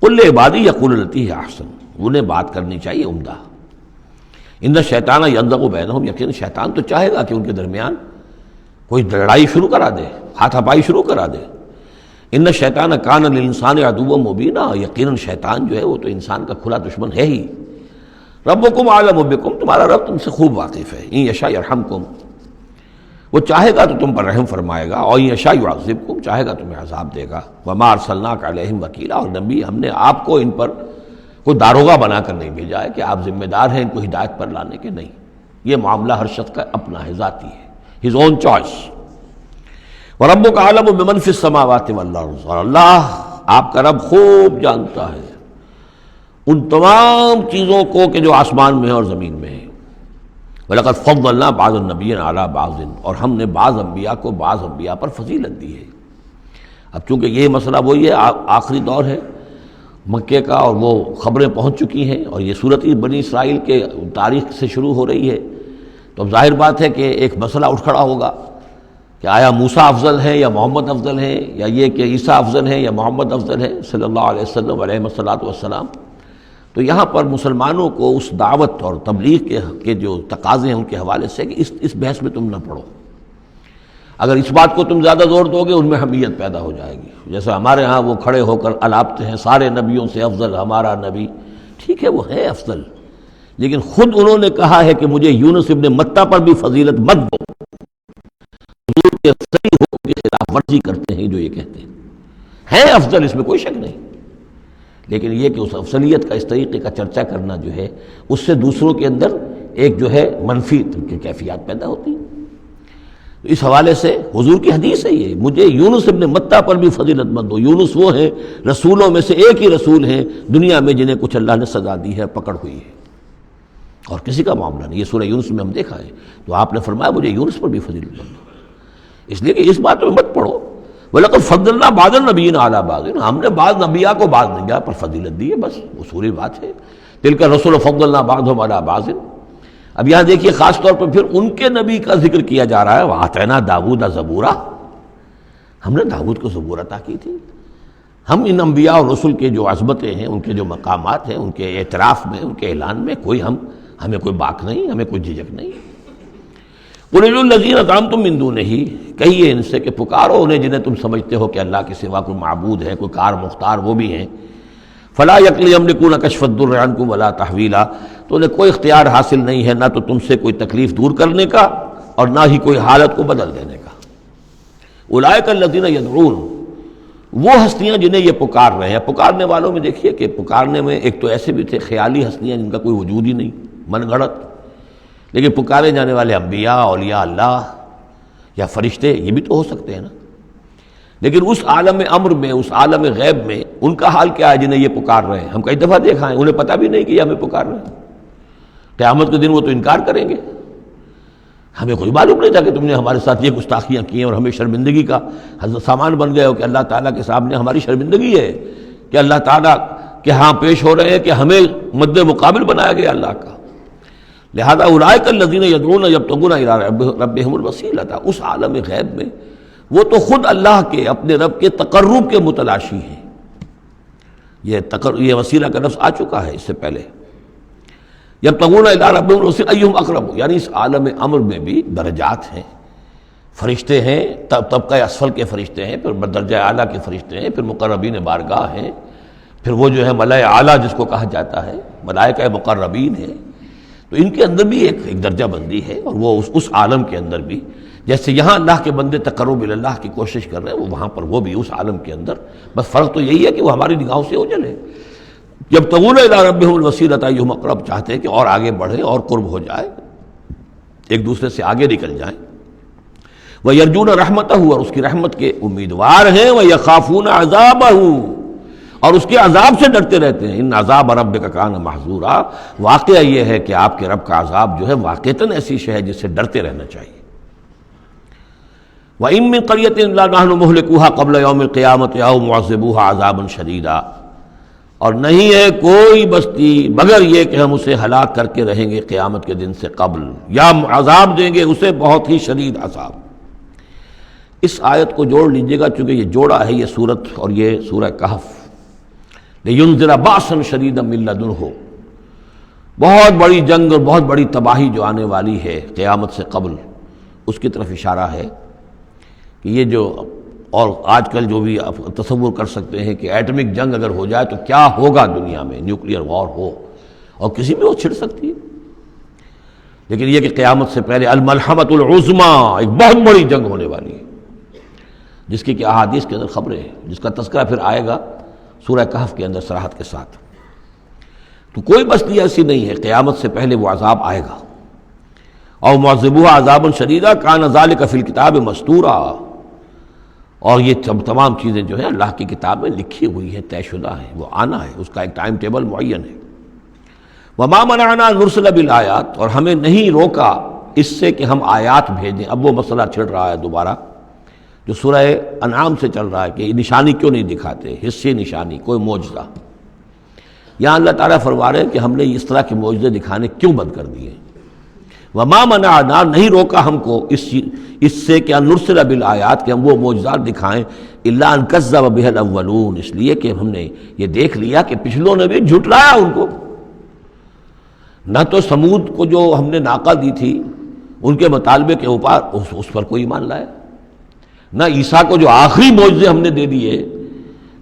قل لعبادی یقولوا التی ہی احسن، انہیں بات کرنی چاہیے عمدہ۔ ان الشیطان ینزغ بینہم، یقین شیطان تو چاہے گا کہ ان کے درمیان کوئی لڑائی شروع کرا دے، ہاتھا پائی شروع کرا دے۔ ان الشیطان کان للانسان عدوا مبینا، یقیناً شیطان جو ہے وہ تو انسان کا کھلا دشمن ہے ہی۔ ربکم اعلم بکم، تمہارا رب تم سے خوب واقف ہے۔ ان یشاء یرحمکم، وہ چاہے گا تو تم پر رحم فرمائے گا، اور ان یشاء یعذبکم، چاہے گا تمہیں عذاب دے گا۔ وما ارسلناک علیہم وکیلا، اور نبی ہم نے آپ کو ان پر کوئی داروغہ بنا کر نہیں بھیجا ہے کہ آپ ذمہ دار ہیں ان کو ہدایت پر لانے کے، نہیں، یہ معاملہ ہر شخص کا اپنا ہے، ذاتی ہے، ہز اون چوائس۔ وَرَبُّكَ أَعْلَمُ بِمَنْ فِي السَّمَاوَاتِ وَالْأَرْضِ، اور اللہ آپ کا رب خوب جانتا ہے ان تمام چیزوں کو کہ جو آسمان میں ہے اور زمین میں ہے۔ وَلَقَدْ فَضَّلْنَا بَعْضَ النَّبِيِّينَ عَلَىٰ بَعْضٍ، اور ہم نے بعض انبیاء کو بعض انبیاء پر فضیلت دی ہے۔ اب چونکہ یہ مسئلہ وہی ہے، آخری دور ہے مکے کا، اور وہ خبریں پہنچ چکی ہیں، اور یہ صورت بنی اسرائیل کے تاریخ سے شروع ہو رہی ہے، تو اب ظاہر بات ہے کہ ایک مسئلہ اٹھ کھڑا ہوگا کہ آیا موسیٰ افضل ہے یا محمد افضل ہے، یا یہ کہ عیسیٰ افضل ہے یا محمد افضل ہے صلی اللہ علیہ وسلم علیہ الصلاۃ والسلام۔ تو یہاں پر مسلمانوں کو اس دعوت اور تبلیغ کے جو تقاضے ہیں ان کے حوالے سے کہ اس بحث میں تم نہ پڑو، اگر اس بات کو تم زیادہ زور دو گے ان میں حمیت پیدا ہو جائے گی، جیسے ہمارے ہاں وہ کھڑے ہو کر الاپتے ہیں سارے نبیوں سے افضل ہمارا نبی، ٹھیک ہے وہ ہے افضل، لیکن خود انہوں نے کہا ہے کہ مجھے یونس ابن متہ پر بھی فضیلت مت دو، حضور کے صحیح حکم کی خلاف ورزی کرتے ہیں جو یہ کہتے ہیں افضل، اس میں کوئی شک نہیں، لیکن یہ کہ اس افضلیت کا اس طریقے کا چرچا کرنا جو ہے اس سے دوسروں کے اندر ایک جو ہے منفی کیفیات پیدا ہوتی ہیں۔ اس حوالے سے حضور کی حدیث ہے یہ، مجھے یونس ابن متہ پر بھی فضیلت مند ہو، یونس وہ ہیں رسولوں میں سے ایک ہی رسول ہیں دنیا میں جنہیں کچھ اللہ نے سزا دی ہے، پکڑ ہوئی ہے، اور کسی کا معاملہ نہیں، یہ سورہ یونس میں ہم دیکھا ہے، تو آپ نے فرمایا مجھے یونس پر بھی فضیلت مند ہو، اس لیے کہ اس بات میں مت پڑھو۔ وَلَقَدْ فَضَّلْنَا بَعْضَ النَّبِيِّينَ عَلَىٰ بَعْضٍ، ہم نے بعض انبیاء کو بعض انبیاء پر فضیلت دی ہے، بس اصولی بات ہے، تِلْكَ الرُّسُلُ فَضَّلْنَا بَعْضَهُمْ عَلَىٰ بَعْضٍ۔ اب یہاں دیکھیے خاص طور پر پھر ان کے نبی کا ذکر کیا جا رہا ہے، وَآتَيْنَا دَاوُودَ زَبُورًا، ہم نے داؤد کو زبور عطا کی تھی۔ ہم ان انبیاء اور رسل کے جو عظمتیں ہیں، ان کے جو مقامات ہیں، ان کے اعتراف میں، ان کے اعلان میں ہمیں کوئی باک نہیں، ہمیں کوئی جھجک نہیں۔ قُلِ ادْعُوا الَّذِينَ زَعَمْتُم مِّن دُونِهِ، کہیے ان سے کہ پکارو انہیں جنہیں تم سمجھتے ہو کہ اللہ کے سوا کوئی معبود ہے، کوئی کار مختار وہ بھی ہیں۔ فَلَا يَمْلِكُونَ كَشْفَ الضُّرِّ عَنكُمْ وَلَا تَحْوِيلًا، تو انہیں کوئی اختیار حاصل نہیں ہے نہ تو تم سے کوئی تکلیف دور کرنے کا اور نہ ہی کوئی حالت کو بدل دینے کا۔ اولئک الذین یدعون، وہ ہستیاں جنہیں یہ پکار رہے ہیں، پکارنے والوں میں دیکھیے کہ پکارنے میں ایک تو ایسے بھی تھے خیالی ہستیاں جن کا کوئی وجود ہی نہیں، من گھڑت، لیکن پکارے جانے والے انبیاء، اولیاء اللہ یا فرشتے یہ بھی تو ہو سکتے ہیں نا، لیکن اس عالم امر میں، اس عالم غیب میں ان کا حال کیا ہے جنہیں یہ پکار رہے ہیں؟ ہم کئی دفعہ دیکھا ہے انہیں پتہ بھی نہیں کہ یہ ہمیں پکار رہے ہیں، قیامت کے دن وہ تو انکار کریں گے، ہمیں کوئی معلوم نہیں تھا کہ تم نے ہمارے ساتھ یہ گستاخیاں کی ہیں اور ہمیں شرمندگی کا سامان بن گئے ہو کہ اللہ تعالیٰ کے سامنے ہماری شرمندگی ہے کہ اللہ تعالیٰ کے ہاں پیش ہو رہے ہیں کہ ہمیں مد مقابل بنایا گیا اللہ کا۔ لہذا اولئک الذین یدعون یبتغون الی ربہم الوسیلۃ، اس عالم غیب میں وہ تو خود اللہ کے، اپنے رب کے تقرب کے متلاشی ہیں۔ یہ وسیلہ کا لفظ آ چکا ہے اس سے پہلے۔ یبتغون الی ربہم الوسیلۃ ایہم اقرب، یعنی اس عالم امر میں بھی درجات ہیں، فرشتے ہیں، طبقہ اسفل کے فرشتے ہیں، پھر درجہ اعلیٰ کے فرشتے ہیں، پھر مقربین بارگاہ ہیں، پھر وہ جو ہے ملائے اعلیٰ جس کو کہا جاتا ہے، ملائکہ مقربین ہیں، تو ان کے اندر بھی ایک درجہ بندی ہے، اور وہ اس عالم کے اندر بھی جیسے یہاں اللہ کے بندے تقرب اللہ کی کوشش کر رہے ہیں، وہ وہاں پر وہ بھی اس عالم کے اندر، بس فرق تو یہی ہے کہ وہ ہماری نگاہوں سے اوجھل ہے۔ یبتغون الی ربہم الوسیلۃ ایہم اقرب، چاہتے ہیں کہ اور آگے بڑھیں اور قرب ہو جائے، ایک دوسرے سے آگے نکل جائیں۔ وَيَرْجُونَ رَحْمَتَهُ، اور اس کی رحمت کے امیدوار ہیں، وَيَخَافُونَ عَذَابَهُ، اور اس کے عذاب سے ڈرتے رہتے ہیں۔ ان عذاب ربک کان محذورا، واقعہ یہ ہے کہ آپ کے رب کا عذاب جو ہے واقعتاً ایسی شے ہے جس سے ڈرتے رہنا چاہیے۔ وَإِن مِّن قَرْيَةٍ إِلَّا نَحْنُ مُهْلِكُوهَا قَبْلَ يَوْمِ الْقِيَامَةِ أَوْ مُعَذِّبُوهَا عَذَابًا شَدِيدًا، اور نہیں ہے کوئی بستی مگر یہ کہ ہم اسے ہلاک کر کے رہیں گے قیامت کے دن سے قبل، یا عذاب دیں گے اسے بہت ہی شدید عذاب۔ اس آیت کو جوڑ لیجئے گا، چونکہ یہ جوڑا ہے یہ سورت اور یہ سورہ کہف، لِيُنذِرَ بَأْسًا شَدِيدًا مِّن لَّدُنْهُ، بہت بڑی جنگ اور بہت بڑی تباہی جو آنے والی ہے قیامت سے قبل، اس کی طرف اشارہ ہے کہ یہ جو، اور آج کل جو بھی آپ تصور کر سکتے ہیں کہ ایٹمک جنگ اگر ہو جائے تو کیا ہوگا دنیا میں، نیوکلیئر وار ہو، اور کسی بھی وہ چھڑ سکتی ہے، لیکن یہ کہ قیامت سے پہلے الملحمۃ العظمیٰ، ایک بہت بڑی جنگ ہونے والی ہے، جس کی کہ احادیث کے اندر خبریں ہیں، جس کا تذکرہ پھر آئے گا سورہ کہف کے اندر صراحت کے ساتھ۔ تو کوئی بستی ایسی نہیں ہے، قیامت سے پہلے وہ عذاب آئے گا۔ اور معذبوها عذابا شدیدا کان ذلک فی الکتاب مستورا، اور یہ تمام چیزیں جو ہیں اللہ کی کتاب میں لکھی ہوئی ہیں، طے شدہ ہیں، وہ آنا ہے، اس کا ایک ٹائم ٹیبل معین ہے۔ وما منعنا ان نرسل بالآیات، اور ہمیں نہیں روکا اس سے کہ ہم آیات بھیجیں۔ اب وہ مسئلہ چھڑ رہا ہے دوبارہ جو سورہ انعام سے چل رہا ہے کہ نشانی کیوں نہیں دکھاتے، حصے نشانی، کوئی معجزہ۔ یہاں اللہ تعالیٰ فرما رہے ہیں کہ ہم نے اس طرح کے معجزے دکھانے کیوں بند کر دیے۔ وما منعنا، نہیں روکا ہم کو اس سے کہ ان نرسل بالآیات، کہ ہم وہ معجزات دکھائیں، الا ان کذب بها الاولون، اس لیے کہ ہم نے یہ دیکھ لیا کہ پچھلوں نے بھی جھٹلایا ان کو۔ نہ تو سمود کو جو ہم نے ناقہ دی تھی ان کے مطالبے کے اوپر اس پر کوئی ایمان لایا، نہ عیسیٰ کو جو آخری معجزے ہم نے دے دیے،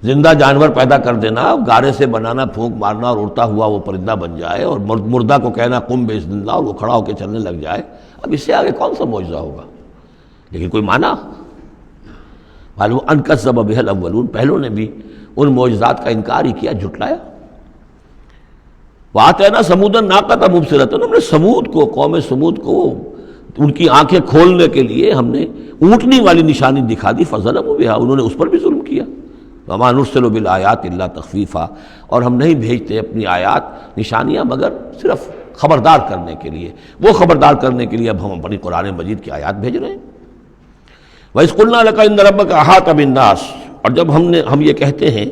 زندہ جانور پیدا کر دینا، گارے سے بنانا، پھونک مارنا اور اڑتا ہوا وہ پرندہ بن جائے، اور مردہ کو کہنا قم باذن اللہ اور وہ کھڑا ہو کے چلنے لگ جائے، اب اس سے آگے کون سا معجزہ ہوگا؟ لیکن کوئی مانا معلوم ان کذب بها الاولون، پہلوں نے بھی ان معجزات کا انکار ہی کیا، جھٹلایا۔ وآتینا ثمود الناقۃ مبصرۃ، ہم نے سمود کو، قوم سمود کو، ان کی آنکھیں کھولنے کے لیے ہم نے اونٹنی والی نشانی دکھا دی، فظلموا بها، انہوں نے اس پر بھی ظلم کیا۔ وما نرسل بالآیات الا تخفیفا، اور ہم نہیں بھیجتے اپنی آیات نشانیاں مگر صرف خبردار کرنے کے لیے، وہ خبردار کرنے کے لیے اب ہم اپنی قرآن مجید کی آیات بھیج رہے ہیں۔ وَإِذْ قُلْنَا لَكَ إِنَّ رَبَّكَ أَحَاطَ بِالنَّاسِ، اور جب ہم یہ کہتے ہیں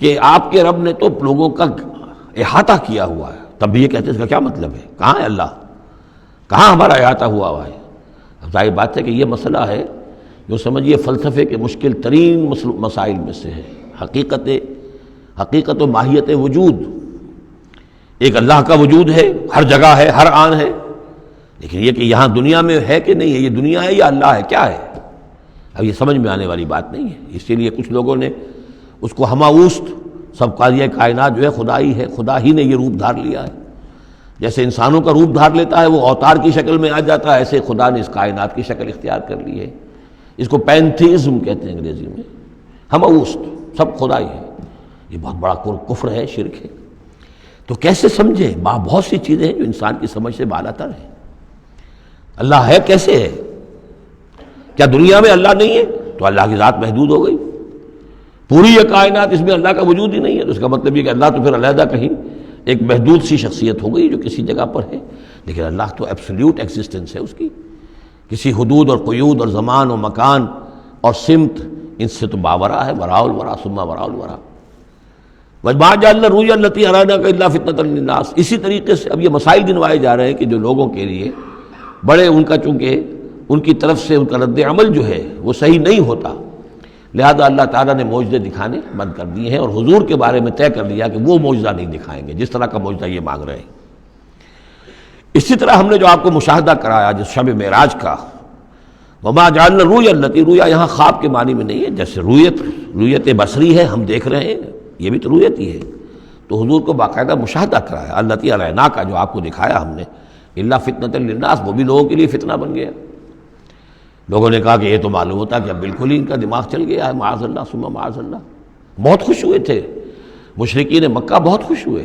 کہ آپ کے رب نے تو لوگوں کا احاطہ کیا ہوا ہے، تب بھی یہ کہتے ہیں اس کا کیا مطلب ہے؟ کہاں ہے اللہ؟ کہاں ہمارا احاطہ ہوا ہے؟ اب ظاہر بات ہے کہ یہ مسئلہ ہے جو سمجھیے فلسفے کے مشکل ترین مسائل میں سے ہے، حقیقت و ماہیت وجود۔ ایک اللہ کا وجود ہے، ہر جگہ ہے، ہر آن ہے، لیکن یہ کہ یہاں دنیا میں ہے کہ نہیں ہے، یہ دنیا ہے یا اللہ ہے، کیا ہے؟ اب یہ سمجھ میں آنے والی بات نہیں ہے، اسی لیے کچھ لوگوں نے اس کو ہماوست، سب قاضیہ کائنات جو ہے خدا ہی ہے، خدا ہی نے یہ روپ دھار لیا ہے، جیسے انسانوں کا روپ دھار لیتا ہے وہ اوتار کی شکل میں آ جاتا ہے، ایسے خدا نے اس کائنات کی شکل اختیار کر لی ہے۔ اس کو پینتھیزم کہتے ہیں انگریزی میں، ہماوست، سب خدا ہی ہے۔ یہ بہت بڑا کفر ہے، شرک ہے۔ تو کیسے سمجھے؟ بہت سی چیزیں ہیں جو انسان کی سمجھ سے بالا تر ہیں۔ اللہ ہے کیسے ہے؟ کیا دنیا میں اللہ نہیں ہے تو اللہ کی ذات محدود ہو گئی؟ پوری یہ کائنات، اس میں اللہ کا وجود ہی نہیں ہے تو اس کا مطلب یہ کہ اللہ تو پھر علیحدہ کہیں ایک محدود سی شخصیت ہو گئی جو کسی جگہ پر ہے، لیکن اللہ تو ایبسلیوٹ ایگزسٹنس ہے اس کی، کسی حدود اور قیود اور زمان و مکان اور سمت ان سے تو باورا ہے، وراء الورا ثم وراء الورا۔ وَمَا جَعَلْنَا الرُّؤْيَا الَّتِي أَرَيْنَاكَ إِلَّا فِتْنَةً لِلنَّاسِ۔ اسی طریقے سے اب یہ مسائل گنوائے جا رہے ہیں کہ جو لوگوں کے لیے بڑے، ان کا چونکہ ان کی طرف سے ان کا رد عمل جو ہے وہ صحیح نہیں ہوتا، لہذا اللہ تعالیٰ نے معجزے دکھانے بند کر دیے ہیں، اور حضور کے بارے میں طے کر لیا کہ وہ معجزہ نہیں دکھائیں گے جس طرح کا معجزہ یہ مانگ رہے ہیں۔ اسی طرح ہم نے جو آپ کو مشاہدہ کرایا جس شب معراج کا، وما جعلنا الرؤیا التي، رؤیا یہاں خواب کے معنی میں نہیں ہے، جیسے رؤیت بصری ہے ہم دیکھ رہے ہیں، یہ بھی تو رؤیت ہی ہے، تو حضور کو باقاعدہ مشاہدہ کرایا، التي اریناک کا جو آپ کو دکھایا ہم نے، الا فتنۃ للناس، وہ بھی لوگوں کے لیے فتنہ بن گیا۔ لوگوں نے کہا کہ یہ تو معلوم ہوتا کہ اب بالکل ہی ان کا دماغ چل گیا ہے، معاذ اللہ ثم معاذ اللہ۔ بہت خوش ہوئے تھے مشرکین مکہ، بہت خوش ہوئے،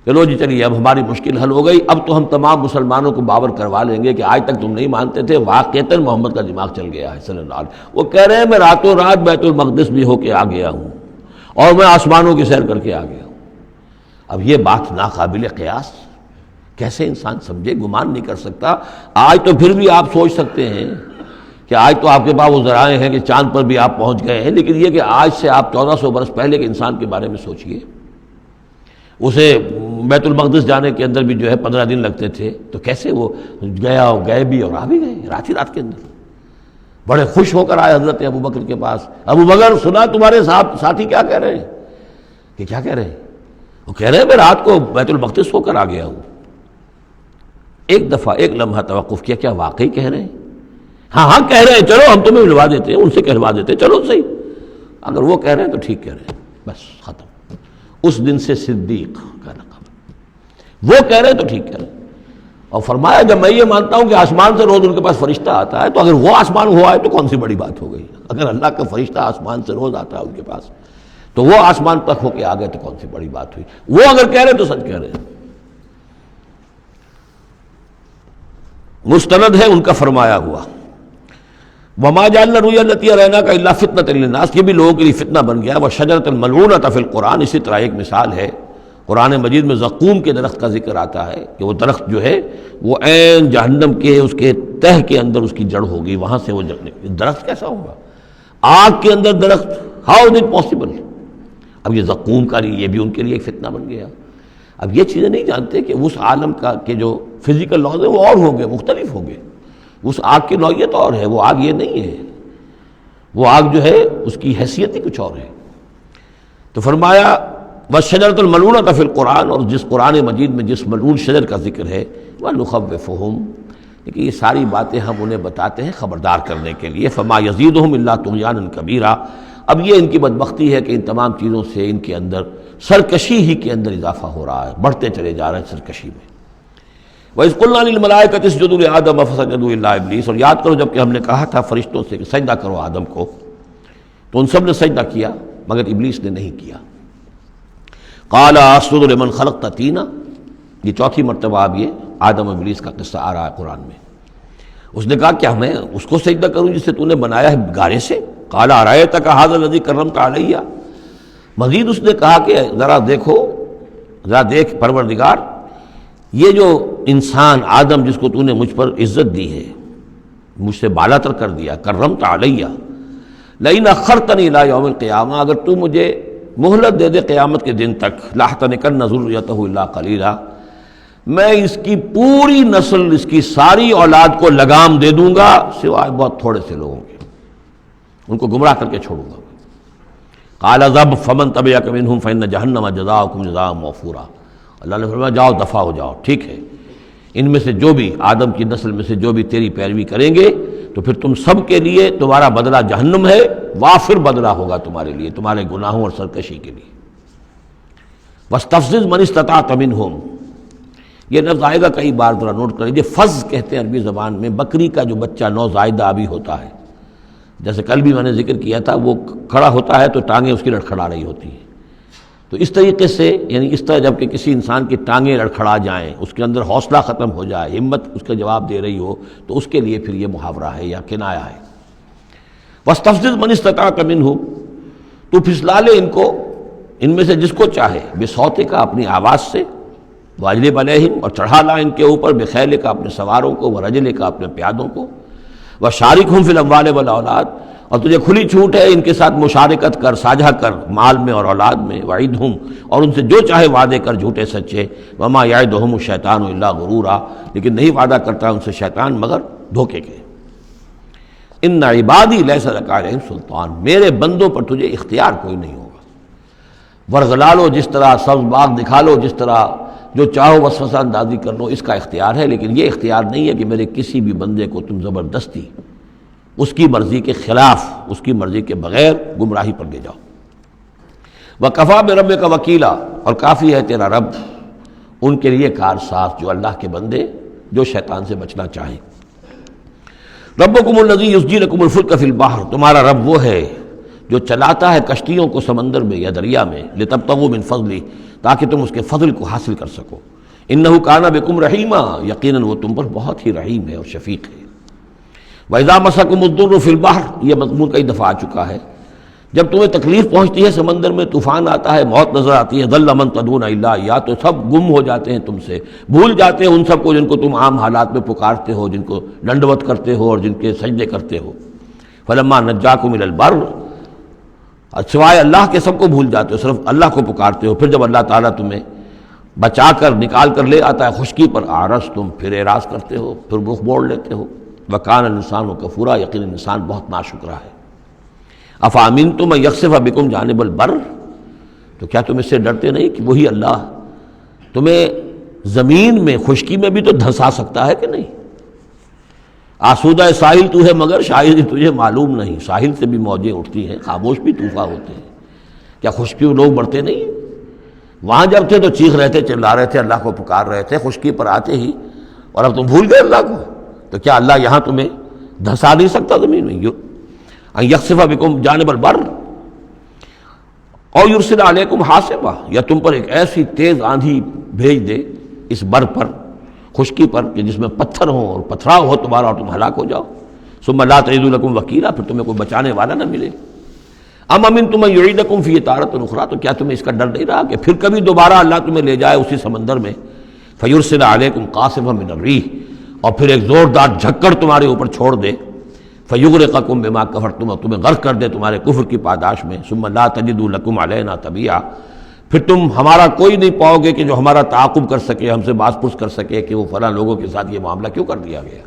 چلو جی چلیے اب ہماری مشکل حل ہو گئی، اب تو ہم تمام مسلمانوں کو باور کروا لیں گے کہ آج تک تم نہیں مانتے تھے، واقعتاً محمد کا دماغ چل گیا ہے صلی اللہ علیہ وسلم۔ وہ کہہ رہے ہیں میں راتوں رات بیت المقدس بھی ہو کے آ گیا ہوں اور میں آسمانوں کی سیر کر کے آ گیا ہوں۔ اب یہ بات ناقابل قیاس، کیسے انسان سمجھے، گمان نہیں کر سکتا۔ آج تو پھر بھی آپ سوچ سکتے ہیں کہ آج تو آپ کے پاس وہ ذرائع ہیں کہ چاند پر بھی آپ پہنچ گئے ہیں، لیکن یہ کہ آج سے آپ 1400 برس پہلے کے انسان کے بارے میں سوچئے، اسے بیت المقدس جانے کے اندر بھی جو ہے 15 دن لگتے تھے، تو کیسے وہ گیا اور گئے بھی اور آ بھی گئے رات ہی رات کے اندر۔ بڑے خوش ہو کر آئے حضرت ابو بکر کے پاس، ابو بکر سنا تمہارے ساتھی کیا کہہ رہے ہیں؟ کہ کیا کہہ رہے ہیں؟ وہ کہہ رہے ہیں میں رات کو بیت المقدس ہو کر آ گیا ہوں۔ ایک دفعہ ایک لمحہ توقف کیا، کیا واقعی کہہ رہے ہیں؟ ہاں کہہ رہے ہیں، چلو ہم تمہیں ملوا دیتے ہیں، ان سے کہلوا دیتے ہیں، چلو صحیح، اگر وہ کہہ رہے ہیں تو ٹھیک کہہ رہے ہیں، بس ختم۔ اس دن سے صدیق کا لقب، وہ کہہ رہے ہیں تو ٹھیک کہہ رہے ہیں۔ اور فرمایا جب میں یہ مانتا ہوں کہ آسمان سے روز ان کے پاس فرشتہ آتا ہے، تو اگر وہ آسمان ہوا ہے تو کون سی بڑی بات ہو گئی؟ اگر اللہ کا فرشتہ آسمان سے روز آتا ہے ان کے پاس، تو وہ آسمان تک ہو کے آ گئے تو کون سی بڑی بات ہوئی؟ وہ اگر کہہ رہے ہیں تو سچ کہہ رہے ہیں۔ مستند ہے ان کا فرمایا ہوا، وما جعلنا الرؤیا التي اریناک الا فتنۃ للناس، یہ بھی لوگوں کے لیے فتنہ بن گیا۔ وشجرۃ الملعونۃ فی القرآن، اسی طرح ایک مثال ہے قرآن مجید میں زقوم کے درخت کا ذکر آتا ہے کہ وہ درخت جو ہے وہ عین جہنم کے اس کے تہ کے اندر اس کی جڑ ہوگی، وہاں سے وہ درخت کیسا ہوگا؟ آگ کے اندر درخت، ہاؤ از اٹ پاسبل؟ اب یہ زقوم کا یہ بھی ان کے لیے ایک فتنہ بن گیا۔ اب یہ چیزیں نہیں جانتے کہ اس عالم کا کہ جو فزیکل لاز ہیں وہ اور ہوں گے، مختلف ہوں گے، اس آگ کی نوعیت اور ہے، وہ آگ یہ نہیں ہے، وہ آگ جو ہے اس کی حیثیت ہی کچھ اور ہے۔ تو فرمایا وَالشَّجَرَةُ الْمَلْعُونَةَ فِي الْقُرْآنِ، اور جس قرآن مجید میں جس ملعون شجر کا ذکر ہے، وَنُخَوِّفُهُمْ، لیکن یہ ساری باتیں ہم انہیں بتاتے ہیں خبردار کرنے کے لیے، فَمَا يَزِيدُهُمْ إِلَّا طُغْيَانًا كَبِيرًا۔ اب یہ ان کی بدبختی ہے کہ ان تمام چیزوں سے ان کے اندر سرکشی ہی کے اندر اضافہ ہو رہا ہے، بڑھتے چلے جا رہے ہیں سرکشی میں۔ وَإِذْ قُلْنَا لِلْمَلَائِكَةِ اسْجُدُوا لِآدَمَ فَسَجَدُوا إِلَّا إِبْلِيسَ، اور یاد کرو جب کہ ہم نے کہا تھا فرشتوں سے کہ سجدہ کرو آدم کو، تو ان سب نے سجدہ کیا مگر ابلیس نے نہیں کیا۔ قَالَ أَسْجُدُ لِمَنْ خَلَقْتَ طِينًا، یہ چوتھی مرتبہ اب یہ آدم ابلیس کا قصہ آ رہا ہے قرآن میں۔ اس نے کہا کیا میں اس کو سجدہ کروں جسے تو نے بنایا ہے گارے سے؟ قَالَ أَرَأَيْتَكَ هَذَا الَّذِي كَرَّمْتَ عَلَيَّ، مزید اس نے کہا کہ ذرا دیکھو، ذرا دیکھ پروردگار، یہ جو انسان آدم جس کو تو نے مجھ پر عزت دی ہے، مجھ سے بالا تر کر دیا، کرمت علیہ، لئن اخرتنی الی یوم القیامہ، اگر تو مجھے مہلت دے دے قیامت کے دن تک، لاحتنکن ذریتہ الا قلیلا، میں اس کی پوری نسل، اس کی ساری اولاد کو لگام دے دوں گا سوائے بہت تھوڑے سے لوگوں کے، ان کو گمراہ کر کے چھوڑوں گا۔ قال ذب فمن تبعک منہم فإن جہنم جزاؤکم جزاء موفورا، اللہ نے فرمایا جاؤ دفع ہو جاؤ، ٹھیک ہے، ان میں سے جو بھی آدم کی نسل میں سے جو بھی تیری پیروی کریں گے تو پھر تم سب کے لیے تمہارا بدلہ جہنم ہے، وافر بدلہ ہوگا تمہارے لیے، تمہارے گناہوں اور سرکشی کے لیے۔ وَاسْتَفْزِزْ مَنِ اسْتَطَعْتَ مِنْهُمْ، یہ لفظ آئے گا کئی بار، ذرا نوٹ کر لیجیے۔ فز کہتے ہیں عربی زبان میں بکری کا جو بچہ نوزائیدہ ابھی ہوتا ہے، جیسے کل بھی میں نے ذکر کیا تھا، وہ کھڑا ہوتا ہے تو ٹانگیں اس کی لڑکھڑا رہی ہوتی ہیں، تو اس طریقے سے، یعنی اس طرح جب کہ کسی انسان کی ٹانگیں لڑکھڑا جائیں، اس کے اندر حوصلہ ختم ہو جائے، ہمت اس کا جواب دے رہی ہو، تو اس کے لیے پھر یہ محاورہ ہے یا کنایا ہے۔ وَاسْتَفْزِزْ مَنِ اسْتَطَعْتَ مِنْهُمْ، تو پھسلا لے ان کو، ان میں سے جس کو چاہے، بِصَوْتِكَ، اپنی آواز سے، وَاجْلِبْ عَلَيْهِمْ، اور چڑھا لا ان کے اوپر، بِخَيْلِكَ، اپنے سواروں کو، وَرَجْلِكَ، اپنے پیادوں کو، وَشَارِكْهُمْ فِي الْأَمْوَالِ وَالْأَوْلَادِ، اور تجھے کھلی چھوٹ ہے ان کے ساتھ مشارکت کر، ساجھا کر مال میں اور اولاد میں، وعدہم، اور ان سے جو چاہے وعدے کر جھوٹے سچے، وما یعدہم الشیطان الا غرورا، لیکن نہیں وعدہ کرتا ان سے شیطان مگر دھوکے کے۔ ان عبادی لیس لک علیہم سلطان، میرے بندوں پر تجھے اختیار کوئی نہیں ہوگا۔ ورغلا لو جس طرح، سبز باغ دکھا لو جس طرح، جو چاہو وسوسہ اندازی کر لو، اس کا اختیار ہے، لیکن یہ اختیار نہیں ہے کہ میرے کسی بھی بندے کو تم زبردستی اس کی مرضی کے خلاف، اس کی مرضی کے بغیر گمراہی پر لے جاؤ۔ وَكَفَىٰ بِرَبِّكَ وَكِيلًا، اور کافی ہے تیرا رب ان کے لیے کارساز جو اللہ کے بندے جو شیطان سے بچنا چاہیں۔ ربکم الذی یسجی لکم الفلک فی البحر، تمہارا رب وہ ہے جو چلاتا ہے کشتیوں کو سمندر میں یا دریا میں، لتبتغوا من فضلہ، تاکہ تم اس کے فضل کو حاصل کر سکو۔ انہ کان بکم رحیما، یقیناً وہ تم پر بہت ہی رحیم ہے اور شفیق ہے۔ وَإِذَا مَسَكُمُ الضُّرُّ فِي الْبَحْرِ، یہ مضمون کئی دفعہ آ چکا ہے، جب تمہیں تکلیف پہنچتی ہے سمندر میں، طوفان آتا ہے، موت نظر آتی ہے، ضل من تدعون الا اياه، تو سب گم ہو جاتے ہیں تم سے، بھول جاتے ہیں ان سب کو جن کو تم عام حالات میں پکارتے ہو، جن کو ڈنڈوت کرتے ہو اور جن کے سجدے کرتے ہو۔ فلما نجاکم الى البر، سوائے اللہ کے سب کو بھول جاتے ہو، صرف اللہ کو پکارتے ہو، پھر جب اللہ تعالیٰ تمہیں بچا کر نکال کر لے آتا ہے خشکی پر، آرس تم پھر اعراض کرتے ہو، پھر رخ موڑ لیتے ہو۔ وکان الانسان کفورا، یقین انسان بہت ناشکرا ہے۔ افامنتم ان یخسف بکم جانب البر، تو کیا تم اس سے ڈرتے نہیں کہ وہی اللہ تمہیں زمین میں خشکی میں بھی تو دھنسا سکتا ہے کہ نہیں؟ آسودہ ساحل تو ہے مگر شاید تجھے معلوم نہیں، ساحل سے بھی موجیں اٹھتی ہیں، خاموش بھی طوفان ہوتے ہیں، کیا خشکی میں لوگ مرتے نہیں؟ وہاں جب تھے تو چیخ رہے تھے، چلا رہے تھے، اللہ کو پکار رہے تھے، خشکی پر آتے ہی، اور اب تم بھول گئے اللہ کو، تو کیا اللہ یہاں تمہیں دھنسا نہیں سکتا زمین میں؟ ان یخسف بکم جانب البر اور یرسل علیکم حاصبا، یا تم پر ایک ایسی تیز آندھی بھیج دے اس بر پر، خشکی پر، کہ جس میں پتھر ہوں اور پتھراؤ ہو تمہارا اور تم ہلاک ہو جاؤ۔ ثم لا تجدوا لکم وکیلا، پھر تمہیں کوئی بچانے والا نہ ملے۔ ام امنتم ان یعیدکم فیہ تارۃ اخری، تو کیا تمہیں اس کا ڈر نہیں رہا کہ پھر کبھی دوبارہ اللہ تمہیں لے جائے اسی سمندر میں؟ فیرسل علیکم قاصفا من الریح، اور پھر ایک زوردار جھکڑ تمہارے اوپر چھوڑ دے، فیغرقکم بما کفرتم، اور تمہیں غرق کر دے تمہارے کفر کی پاداش میں۔ ثم لا تجدوا لکم علینا تبیعا، پھر تم ہمارا کوئی نہیں پاؤ گے کہ جو ہمارا تعاقب کر سکے، ہم سے باز پرس کر سکے کہ وہ فلاں لوگوں کے ساتھ یہ معاملہ کیوں کر دیا گیا۔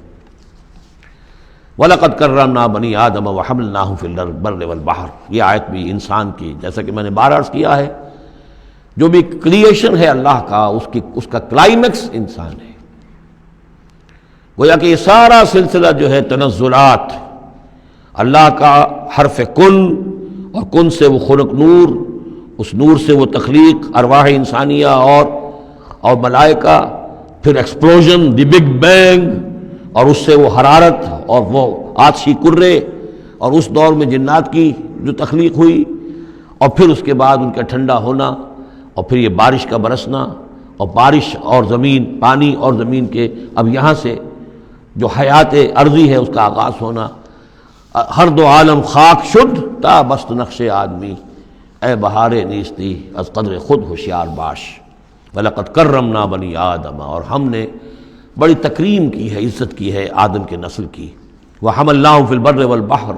وَلَقَدْ كَرَّمْنَا بَنِي آدَمَ وَحَمَلْنَاهُمْ فِي الْبَرِّ وَالْبَحْرِ، یہ آیت بھی انسان کی، جیسا کہ میں نے بار عرض کیا ہے، جو بھی کریشن ہے اللہ کا، اس کا کلائمیکس انسان ہے۔ گویا کہ یہ سارا سلسلہ جو ہے تنزلات، اللہ کا حرف کن، اور کن سے وہ خلق نور، اس نور سے وہ تخلیق ارواح انسانیہ اور ملائکہ، پھر ایکسپلوژن، دی بگ بینگ، اور اس سے وہ حرارت اور وہ آتشی کرے، اور اس دور میں جنات کی جو تخلیق ہوئی، اور پھر اس کے بعد ان کا ٹھنڈا ہونا، اور پھر یہ بارش کا برسنا، اور بارش اور زمین، پانی اور زمین کے اب یہاں سے جو حیات ارضی ہے اس کا آغاز ہونا۔ ہر دو عالم خاک شد تا بست نقش آدمی، اے بہار نیستی از قدر خود ہوشیار باش۔ وَلَقَدْ كَرَّمْنَا بَنِي آدَمَ، اور ہم نے بڑی تکریم کی ہے، عزت کی ہے آدم کے نسل کی۔ وَحَمَلْنَاهُمْ فِي الْبَرِّ وَالْبَحْرِ،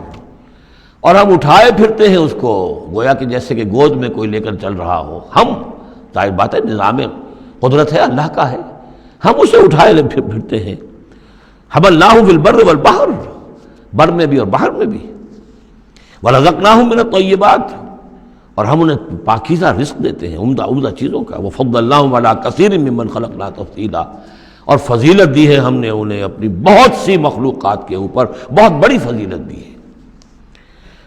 اور ہم اٹھائے پھرتے ہیں اس کو، گویا کہ جیسے کہ گود میں کوئی لے کر چل رہا ہو۔ ہم، ظاہر بات ہے نظام قدرت ہے اللہ کا ہے، ہم اسے اٹھائے پھرتے ہیں۔ حَمَلْنَاهُمْ فِي الْبَرِّ وَالْبَحْرِ، بر میں بھی اور باہر میں بھی۔ وَرَزَقْنَاهُمْ مِنَ الطَّيِّبَاتِ، اور ہم انہیں پاکیزہ رزق دیتے ہیں، عمدہ چیزوں کا۔ وَفَضَّلْنَاهُمْ عَلَىٰ كَثِيرٍ مِّمَّنْ خَلَقْنَا تَفْضِيلًا، اور فضیلت دی ہے ہم نے انہیں اپنی بہت سی مخلوقات کے اوپر، بہت بڑی فضیلت دی ہے۔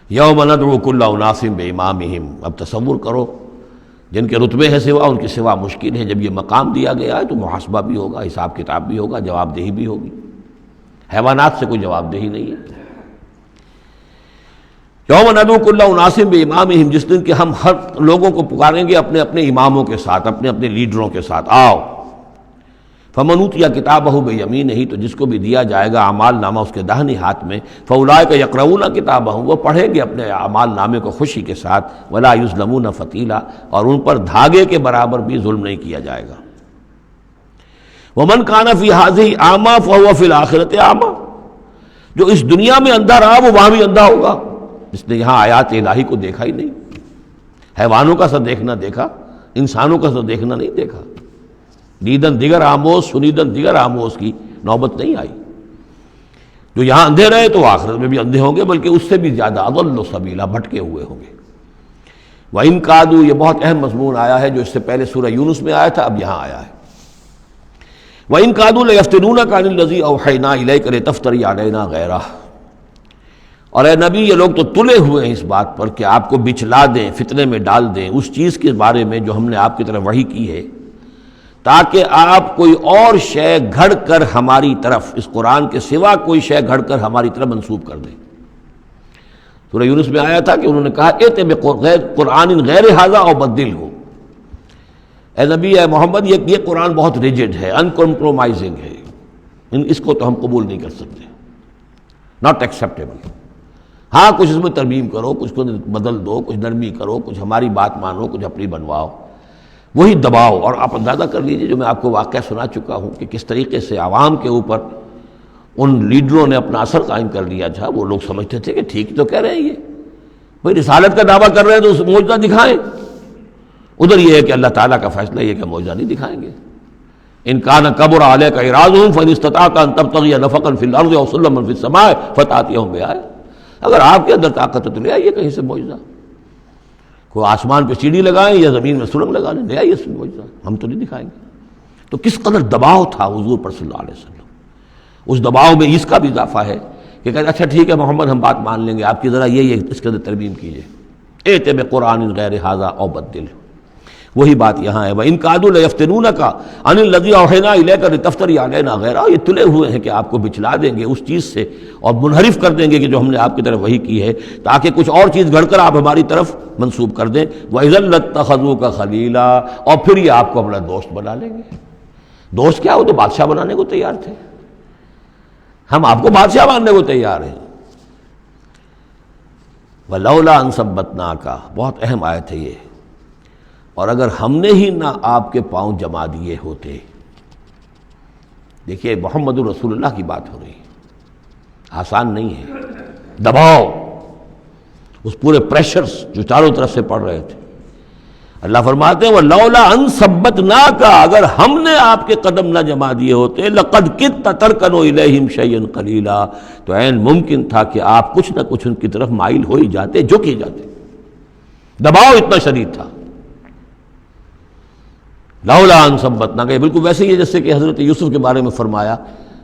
یوم ندعو کل اناس بامامہم، اب تصور کرو جن کے رتبے ہیں سوا، ان کی سوا مشکل ہے، جب یہ مقام دیا گیا ہے تو محاسبہ بھی ہوگا، حساب کتاب بھی ہوگا، جواب دہی بھی ہوگی۔ حیوانات سے کوئی جواب دہی نہیں ہے۔ یوم ندعو کل اناس بامامہم، جس دن کہ ہم ہر لوگوں کو پکاریں گے اپنے اپنے اماموں کے ساتھ، اپنے اپنے لیڈروں کے ساتھ، آؤ۔ فمن اوتی کتابہ بیمینہ، تو جس کو بھی دیا جائے گا اعمال نامہ اس کے داہنے ہاتھ میں، فاولئک یقرؤون کتابہ، وہ پڑھیں گے اپنے اعمال نامے کو خوشی کے ساتھ، ولا یظلمون فتیلا، اور ان پر دھاگے کے برابر بھی ظلم نہیں کیا جائے گا۔ ومن کان فی ہذہ اعمی فہو فی الآخرۃ اعمی، جو اس دنیا میں اندھا رہا وہ وہاں بھی اندھا ہوگا، جس نے یہاں آیات الہی کو دیکھا ہی نہیں، حیوانوں کا سا دیکھنا دیکھا، انسانوں کا سا دیکھنا نہیں دیکھا۔ دیدن دیگر آموز، سنیدن دیگر آموز کی نوبت نہیں آئی۔ جو یہاں اندھے رہے تو آخرت میں بھی اندھے ہوں گے، بلکہ اس سے بھی زیادہ اضل سبیلا، بھٹکے ہوئے ہوں گے۔ وَإِن كَادُوا، یہ بہت اہم مضمون آیا ہے جو اس سے پہلے سورہ یونس میں آیا تھا، اب یہاں آیا ہے. وَإِن كَادُوا لَيَفْتِنُونَكَ عَنِ الَّذِي أَوْحَيْنَا إِلَيْكَ لِتَفْتَرِيَ عَلَيْنَا غَيْرَهُ. اور اے نبی، یہ لوگ تو تلے ہوئے ہیں اس بات پر کہ آپ کو بچلا دیں، فتنے میں ڈال دیں اس چیز کے بارے میں جو ہم نے آپ کی طرف وحی کی ہے، تاکہ آپ کوئی اور شے گھڑ کر ہماری طرف، اس قرآن کے سوا کوئی شے گھڑ کر ہماری طرف منسوب کر دیں. سورہ یونس میں آیا تھا کہ انہوں نے کہا ایت بقرآن غیر ھذا او بدلہ. اے نبی، اے محمد، یہ قرآن بہت ریجڈ ہے، ان کمپرومائزنگ ہے، اس کو تو ہم قبول نہیں کر سکتے، ناٹ ایکسیپٹیبل. ہاں کچھ اس میں ترمیم کرو، کچھ کو بدل دو، کچھ نرمی کرو، کچھ ہماری بات مانو، کچھ اپنی بنواؤ، وہی دباؤ. اور آپ اندازہ کر لیجئے جو میں آپ کو واقعہ سنا چکا ہوں کہ کس طریقے سے عوام کے اوپر ان لیڈروں نے اپنا اثر قائم کر لیا تھا. وہ لوگ سمجھتے تھے کہ ٹھیک تو کہہ رہے ہیں، یہ بھائی رسالت کا دعویٰ کر رہے ہیں تو معجزہ دکھائیں. ادھر یہ ہے کہ اللہ تعالیٰ کا فیصلہ یہ کہ معجزہ نہیں دکھائیں گے. ان کان کبر علیک اعراضهم فان استطعت ان تبتغي نفقا في الارض او سلما في السماء فتاتيهم بآية. اگر آپ کے اندر طاقت ہے تو لے آئیے کہیں سے معجزہ. کوئی آسمان پہ سیڑھی لگائیں یا زمین میں سرنگ لگا لیں، لے آئیے اس میں معجزہ، ہم تو نہیں دکھائیں گے. تو کس قدر دباؤ تھا حضور پر صلی اللہ علیہ وسلم. اس دباؤ میں اس کا بھی اضافہ ہے کہ کہتے اچھا ٹھیک ہے محمد، ہم بات مان لیں گے آپ کی، ذرا یہ اس کے اندر ترمیم کیجیے. ایت بقرآن غیر ھذا او بدلہ. وہی بات یہاں ہے. وَإِن كَادُوا لَيَفْتِنُونَكَ عَنِ الَّذِي أَوْحَيْنَا إِلَيْكَ لِتَفْتَرِيَ عَلَيْنَا غَيْرَهُ. یہ تلے ہوئے ہیں کہ آپ کو بچلا دیں گے اس چیز سے اور منحرف کر دیں گے کہ جو ہم نے آپ کی طرف وحی کی ہے، تاکہ کچھ اور چیز گھڑ کر آپ ہماری طرف منسوب کر دیں. وَإِذًا لَاتَّخَذُوكَ خَلِيلًا. اور پھر یہ آپ کو اپنا دوست بنا لیں گے. دوست کیا، وہ تو بادشاہ بنانے کو تیار تھے، ہم آپ کو بادشاہ ماننے کو تیار ہیں. وَلَوْلَا أَن ثَبَّتْنَاكَ، بہت اہم آیت ہے یہ. اور اگر ہم نے ہی نہ آپ کے پاؤں جما دیے ہوتے. دیکھیے محمد رسول اللہ کی بات ہو رہی ہے، آسان نہیں ہے. دباؤ، اس پورے پریشرز جو چاروں طرف سے پڑ رہے تھے. اللہ فرماتے ہیں وَلَوْلَا أَن ثَبَّتْنَاكَ، اگر ہم نے آپ کے قدم نہ جما دیے ہوتے، لَقَدْ كِدتَّ تَرْكَنُ إِلَيْهِمْ شَيْئًا قَلِيلًا، تو عین ممکن تھا کہ آپ کچھ نہ کچھ ان کی طرف مائل ہو ہی جاتے، جھک ہی جاتے. دباؤ اتنا شدید تھا. لولا ان ثبتناک، یہ بالکل ویسے ہی ہے جیسے کہ حضرت یوسف کے بارے میں فرمایا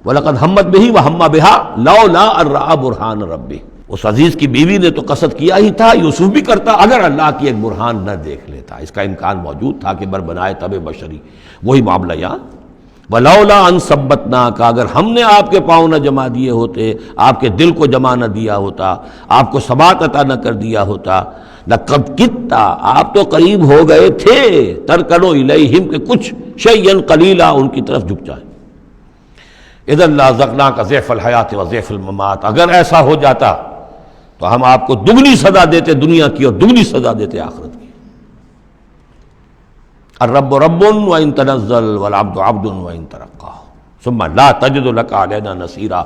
وَلَقَدْ هَمَّتْ بِهِ وَهَمَّ بِهَا لَوْلَا أَن رَأَىٰ بُرْهَانَ رَبِّهِ. اس عزیز کی بیوی نے تو قصد کیا ہی تھا، یوسف بھی کرتا، اگر اللہ کی ایک برہان نہ دیکھ لیتا. اس کا امکان موجود تھا کہ بربنائے تب بشری. وہی معاملہ یہاں وَلَوْلَا أَن ثَبَّتْنَاكَ، اگر ہم نے آپ کے پاؤں نہ جما دیے ہوتے، آپ کے دل کو جما نہ دیا ہوتا، آپ کو ثبات عطا نہ کر دیا ہوتا. لَقَدْ كِدتَّ، آپ تو قریب ہو گئے تھے، تَرْكَنُ إِلَيْهِمْ کہ کچھ شَيْئًا قَلِيلًا ان کی طرف جھک جائے. اِذًا لَأَذَقْنَاكَ ضِعْفَ الْحَيَاةِ وَضِعْفَ الْمَمَاتِ، اگر ایسا ہو جاتا تو ہم آپ کو دگنی سزا دیتے دنیا کی اور دگنی سزا دیتے آخرت کی. الرب رب وإن تنزل والعبد عبد وإن ترقى ثم لا تجد لك علينا نصيرا.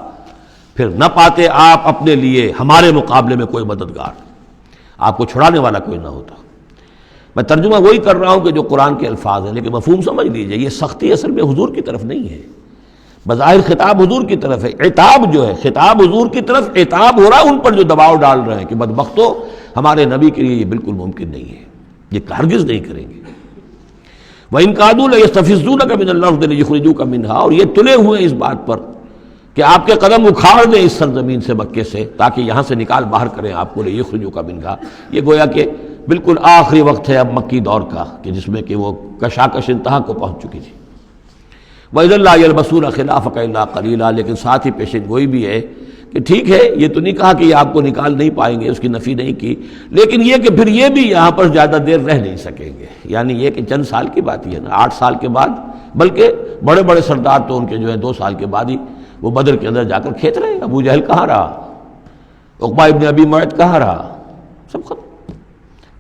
پھر نہ پاتے آپ اپنے لیے ہمارے مقابلے میں کوئی مددگار، آپ کو چھڑانے والا کوئی نہ ہوتا. میں ترجمہ وہی کر رہا ہوں کہ جو قرآن کے الفاظ ہیں، لیکن مفہوم سمجھ لیجئے، یہ سختی اصل میں حضور کی طرف نہیں ہے. بظاہر خطاب حضور کی طرف ہے، عتاب جو ہے خطاب حضور کی طرف عتاب ہو رہا ہے ان پر جو دباؤ ڈال رہے ہیں کہ بدبختو، ہمارے نبی کے لیے یہ بالکل ممکن نہیں ہے، یہ ہرگز نہیں کریں گے. وَإِن كَادُوا لَيَسْتَفِزُّونَكَ مِنَ الْأَرْضِ لِيُخْرِجُوكَ مِنْهَا، اور یہ تلے ہوئے اس بات پر کہ آپ کے قدم اکھاڑ دیں اس سرزمین سے، مکے سے، تاکہ یہاں سے نکال باہر کریں آپ کو. لِيُخْرِجُوكَ مِنْهَا، یہ گویا کہ بالکل آخری وقت ہے اب مکی دور کا کہ جس میں کہ وہ کشاکش انتہا کو پہنچ چکی تھی. وَإِذًا لَا يَلْبَسُونَ خِلَافَكَ إِلَّا قَلِيلًا، لیکن ساتھ ہی پیشن گوئی بھی ہے کہ ٹھیک ہے یہ تو نہیں کہا کہ یہ آپ کو نکال نہیں پائیں گے، اس کی نفی نہیں کی، لیکن یہ کہ پھر یہ بھی یہاں پر زیادہ دیر رہ نہیں سکیں گے. یعنی یہ کہ چند سال کی بات ہی ہے نا، 8 سال کے بعد، بلکہ بڑے بڑے سردار تو ان کے جو ہے 2 سال کے بعد ہی وہ بدر کے اندر جا کر کھیت رہے. ابو جہل کہاں رہا، عقبہ ابن ابی معیط کہاں رہا، سب ختم.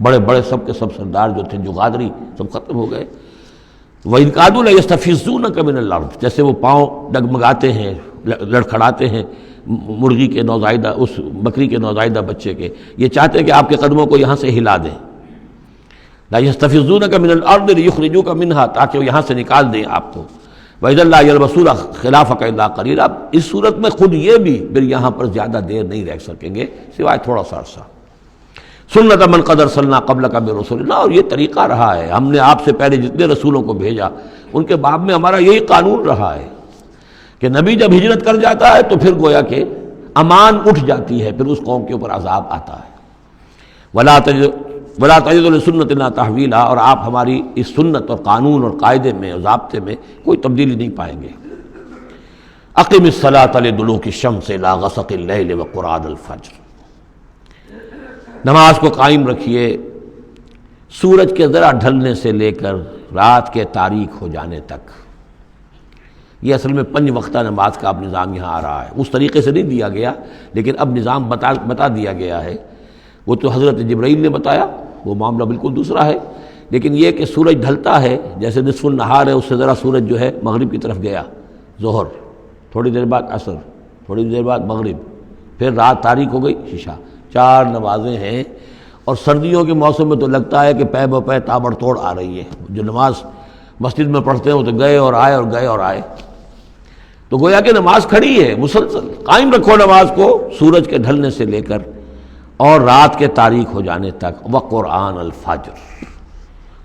بڑے بڑے سب کے سب سردار جو تھے جو غادری، سب ختم ہو گئے. وَإِن كَادُوا لَيَسْتَفِزُّونَكَ مِنَ الْأَرْضِ، جیسے وہ پاؤں ڈگمگاتے ہیں، لڑکھڑاتے ہیں مرغی کے نوزائیدہ، اس بکری کے نوزائیدہ بچے کے، یہ چاہتے ہیں کہ آپ کے قدموں کو یہاں سے ہلا دیں. لا يستفزونك من الارض ليخرجوك منها، تاکہ وہ یہاں سے نکال دیں آپ کو. وَإِذًا لَا يَلْبَسُونَ خِلَافَكَ إِلَّا قَلِيلًا، اس صورت میں خود یہ بھی پھر یہاں پر زیادہ دیر نہیں رہ سکیں گے سوائے تھوڑا سا عرصہ. سنت من قد ارسلنا قبلک من رسلنا، اور یہ طریقہ رہا ہے، ہم نے آپ سے پہلے جتنے رسولوں کو بھیجا ان کے باب میں ہمارا یہی قانون رہا ہے کہ نبی جب ہجرت کر جاتا ہے تو پھر گویا کہ امان اٹھ جاتی ہے، پھر اس قوم کے اوپر عذاب آتا ہے۔ ولا تجد لسنتنا تحویلا، اور آپ ہماری اس سنت اور قانون اور قاعدے میں اور ضابطے میں کوئی تبدیلی نہیں پائیں گے۔ اقم الصلاۃ لدلوک الشمس الی غسق اللیل وقرآن الفجر، نماز کو قائم رکھیے سورج کے ذرا ڈھلنے سے لے کر رات کے تاریک ہو جانے تک۔ یہ اصل میں 5 وقتہ نماز کا اب نظام یہاں آ رہا ہے، اس طریقے سے نہیں دیا گیا لیکن اب نظام بتا دیا گیا ہے۔ وہ تو حضرت جبرائیل نے بتایا، وہ معاملہ بالکل دوسرا ہے، لیکن یہ کہ سورج ڈھلتا ہے، جیسے نصف النہار ہے اس سے ذرا سورج جو ہے مغرب کی طرف گیا، ظہر، تھوڑی دیر بعد عصر، تھوڑی دیر بعد مغرب، پھر رات تاریک ہو گئی، عشاء، 4 نمازیں ہیں۔ اور سردیوں کے موسم میں تو لگتا ہے کہ پے بپے تابڑ توڑ آ رہی ہے، جو نماز مسجد میں پڑھتے ہیں وہ تو گئے اور آئے اور گئے اور آئے، تو گویا کہ نماز کھڑی ہے مسلسل۔ قائم رکھو نماز کو سورج کے ڈھلنے سے لے کر اور رات کے تاریک ہو جانے تک، وقرآن الفجر۔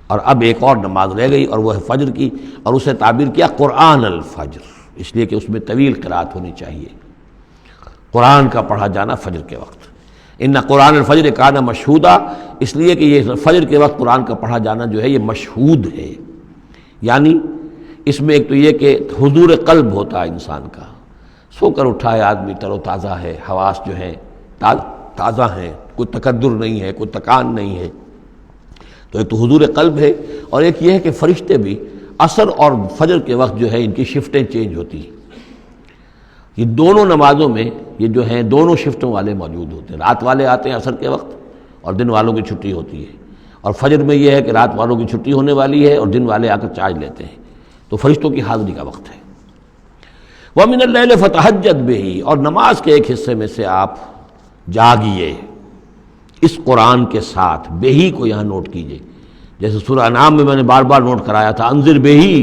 اور اب ایک اور نماز رہ گئی اور وہ ہے فجر کی، اور اسے تعبیر کیا قرآن الفجر، اس لیے کہ اس میں طویل قرات ہونی چاہیے، قرآن کا پڑھا جانا فجر کے وقت۔ ان قرآن الفجر کان مشہودا، اس لیے کہ یہ فجر کے وقت قرآن کا پڑھا جانا جو ہے یہ مشہود ہے، یعنی اس میں ایک تو یہ کہ حضور قلب ہوتا ہے انسان کا، سو کر اٹھا ہے آدمی، تر و تازہ ہے، حواس جو ہیں تازہ ہیں، کوئی تکدر نہیں ہے، کوئی تکان نہیں ہے، تو ایک تو حضور قلب ہے، اور ایک یہ ہے کہ فرشتے بھی عصر اور فجر کے وقت جو ہے ان کی شفٹیں چینج ہوتی ہیں۔ یہ دونوں نمازوں میں یہ جو ہیں دونوں شفٹوں والے موجود ہوتے ہیں، رات والے آتے ہیں عصر کے وقت اور دن والوں کی چھٹی ہوتی ہے، اور فجر میں یہ ہے کہ رات والوں کی چھٹی ہونے والی ہے اور دن والے آ کر چارج لیتے ہیں، تو فرشتوں کی حاضری کا وقت ہے۔ وَمِنَ اللَّيْلِ فَتَہَجَّدْ بِهِ، اور نماز کے ایک حصے میں سے آپ جاگیے اس قرآن کے ساتھ، بہی کو یہاں نوٹ کیجئے، جیسے سورہ انعام میں نے بار بار نوٹ کرایا تھا، انذر بہی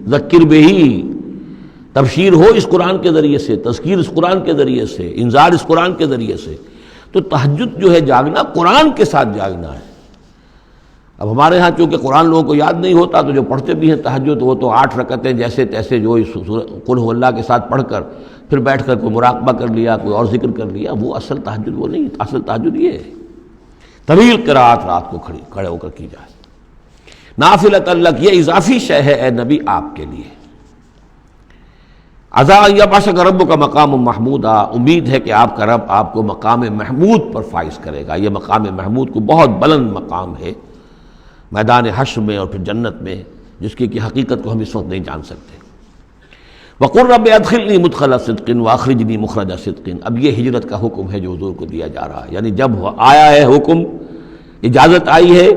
ذکر بہی، تبشیر ہو اس قرآن کے ذریعے سے، تذکیر اس قرآن کے ذریعے سے، انذار اس قرآن کے ذریعے سے۔ تو تہجد جو ہے جاگنا قرآن کے ساتھ جاگنا ہے۔ اب ہمارے ہاں چونکہ قرآن لوگوں کو یاد نہیں ہوتا تو جو پڑھتے بھی ہیں تہجد وہ تو 8 رکعتیں جیسے تیسے جو قل هو اللہ کے ساتھ پڑھ کر پھر بیٹھ کر کوئی مراقبہ کر لیا، کوئی اور ذکر کر لیا، وہ اصل تہجد وہ نہیں، اصل تہجد یہ ہے طویل قرات رات کو کھڑے ہو کر کی جائے۔ نافلۃ لک، یہ اضافی شے ہے اے نبی آپ کے لیے۔ عسیٰ ان یبعثک ربک مقام محمودا، امید ہے کہ آپ کا رب آپ کو مقام محمود پر فائز کرے گا۔ یہ مقام محمود کو بہت بلند مقام ہے میدان حشر میں اور پھر جنت میں، جس کی حقیقت کو ہم اس وقت نہیں جان سکتے۔ وَقُلْ رَبِّ أَدْخِلْنِي مُدْخَلَ صِدْقٍ وَأَخْرِجْنِي مُخْرَجَ صِدْقٍ۔ اب یہ ہجرت کا حکم ہے جو حضور کو دیا جا رہا ہے، یعنی جب آیا ہے حکم، اجازت آئی ہے،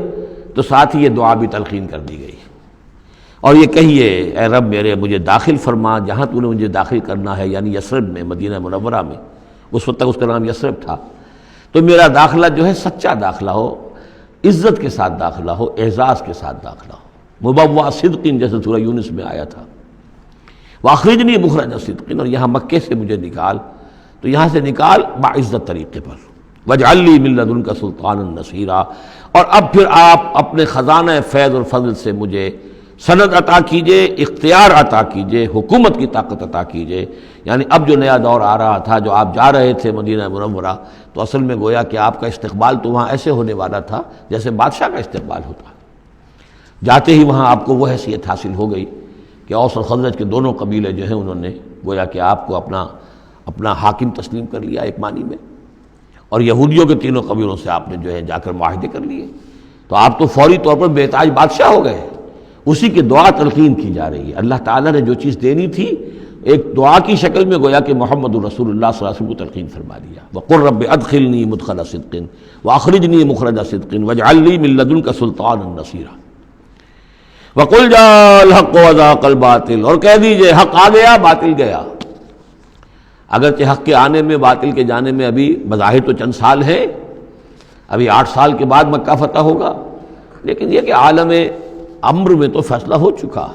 تو ساتھ ہی یہ دعا بھی تلقین کر دی گئی، اور یہ کہیے اے رب میرے مجھے داخل فرما جہاں تو نے مجھے داخل کرنا ہے، یعنی یثرب میں، مدینہ منورہ میں، اس وقت تک اس کا نام یثرب تھا، تو میرا داخلہ جو ہے سچا داخلہ ہو، عزت کے ساتھ داخلہ ہو، اعزاز کے ساتھ داخلہ ہو، مبوع صدق جیسے سورہ یونس میں آیا تھا، واخرجنی مخرج صدق، اور یہاں مکے سے مجھے نکال، تو یہاں سے نکال باعزت طریقے پر، واجعل لی من لدنک سلطانا نصیرا، اور اب پھر آپ اپنے خزانہ فیض اور فضل سے مجھے سند عطا کیجئے، اختیار عطا کیجئے، حکومت کی طاقت عطا کیجئے۔ یعنی اب جو نیا دور آ رہا تھا، جو آپ جا رہے تھے مدینہ منورہ، تو اصل میں گویا کہ آپ کا استقبال تو وہاں ایسے ہونے والا تھا جیسے بادشاہ کا استقبال ہوتا۔ جاتے ہی وہاں آپ کو وہ حیثیت حاصل ہو گئی کہ اوس اور خزرج کے دونوں قبیلے جو ہیں انہوں نے گویا کہ آپ کو اپنا حاکم تسلیم کر لیا ایک معنی میں، اور یہودیوں کے تینوں قبیلوں سے آپ نے جو ہے جا کر معاہدے کر لیے، تو آپ تو فوری طور پر بے تاج بادشاہ ہو گئے۔ اسی کی دعا تلقین کی جا رہی ہے، اللہ تعالیٰ نے جو چیز دینی تھی ایک دعا کی شکل میں گویا کہ محمد رسول اللہ صلی اللہ علیہ وسلم کو تلقین فرما دیا۔ وَقُلْ رَبِّ أَدْخِلْنِي مُدْخَلَ صِدْقٍ وَأَخْرِجْنِي مُخْرَجَ صِدْقٍ وَاجْعَل لِّي مِن لَّدُنكَ سُلْطَانًا نَّصِيرًا۔ وَقُلْ جَاءَ الْحَقُّ وَزَهَقَ الْبَاطِلُ، اور کہہ دیجئے حق آ گیا باطل گیا۔ اگرچہ حق کے آنے میں باطل کے جانے میں ابھی بظاہر تو چند سال ہیں، ابھی 8 سال کے بعد مکہ فتح ہوگا، لیکن یہ کہ عالم امر میں تو فیصلہ ہو چکا۔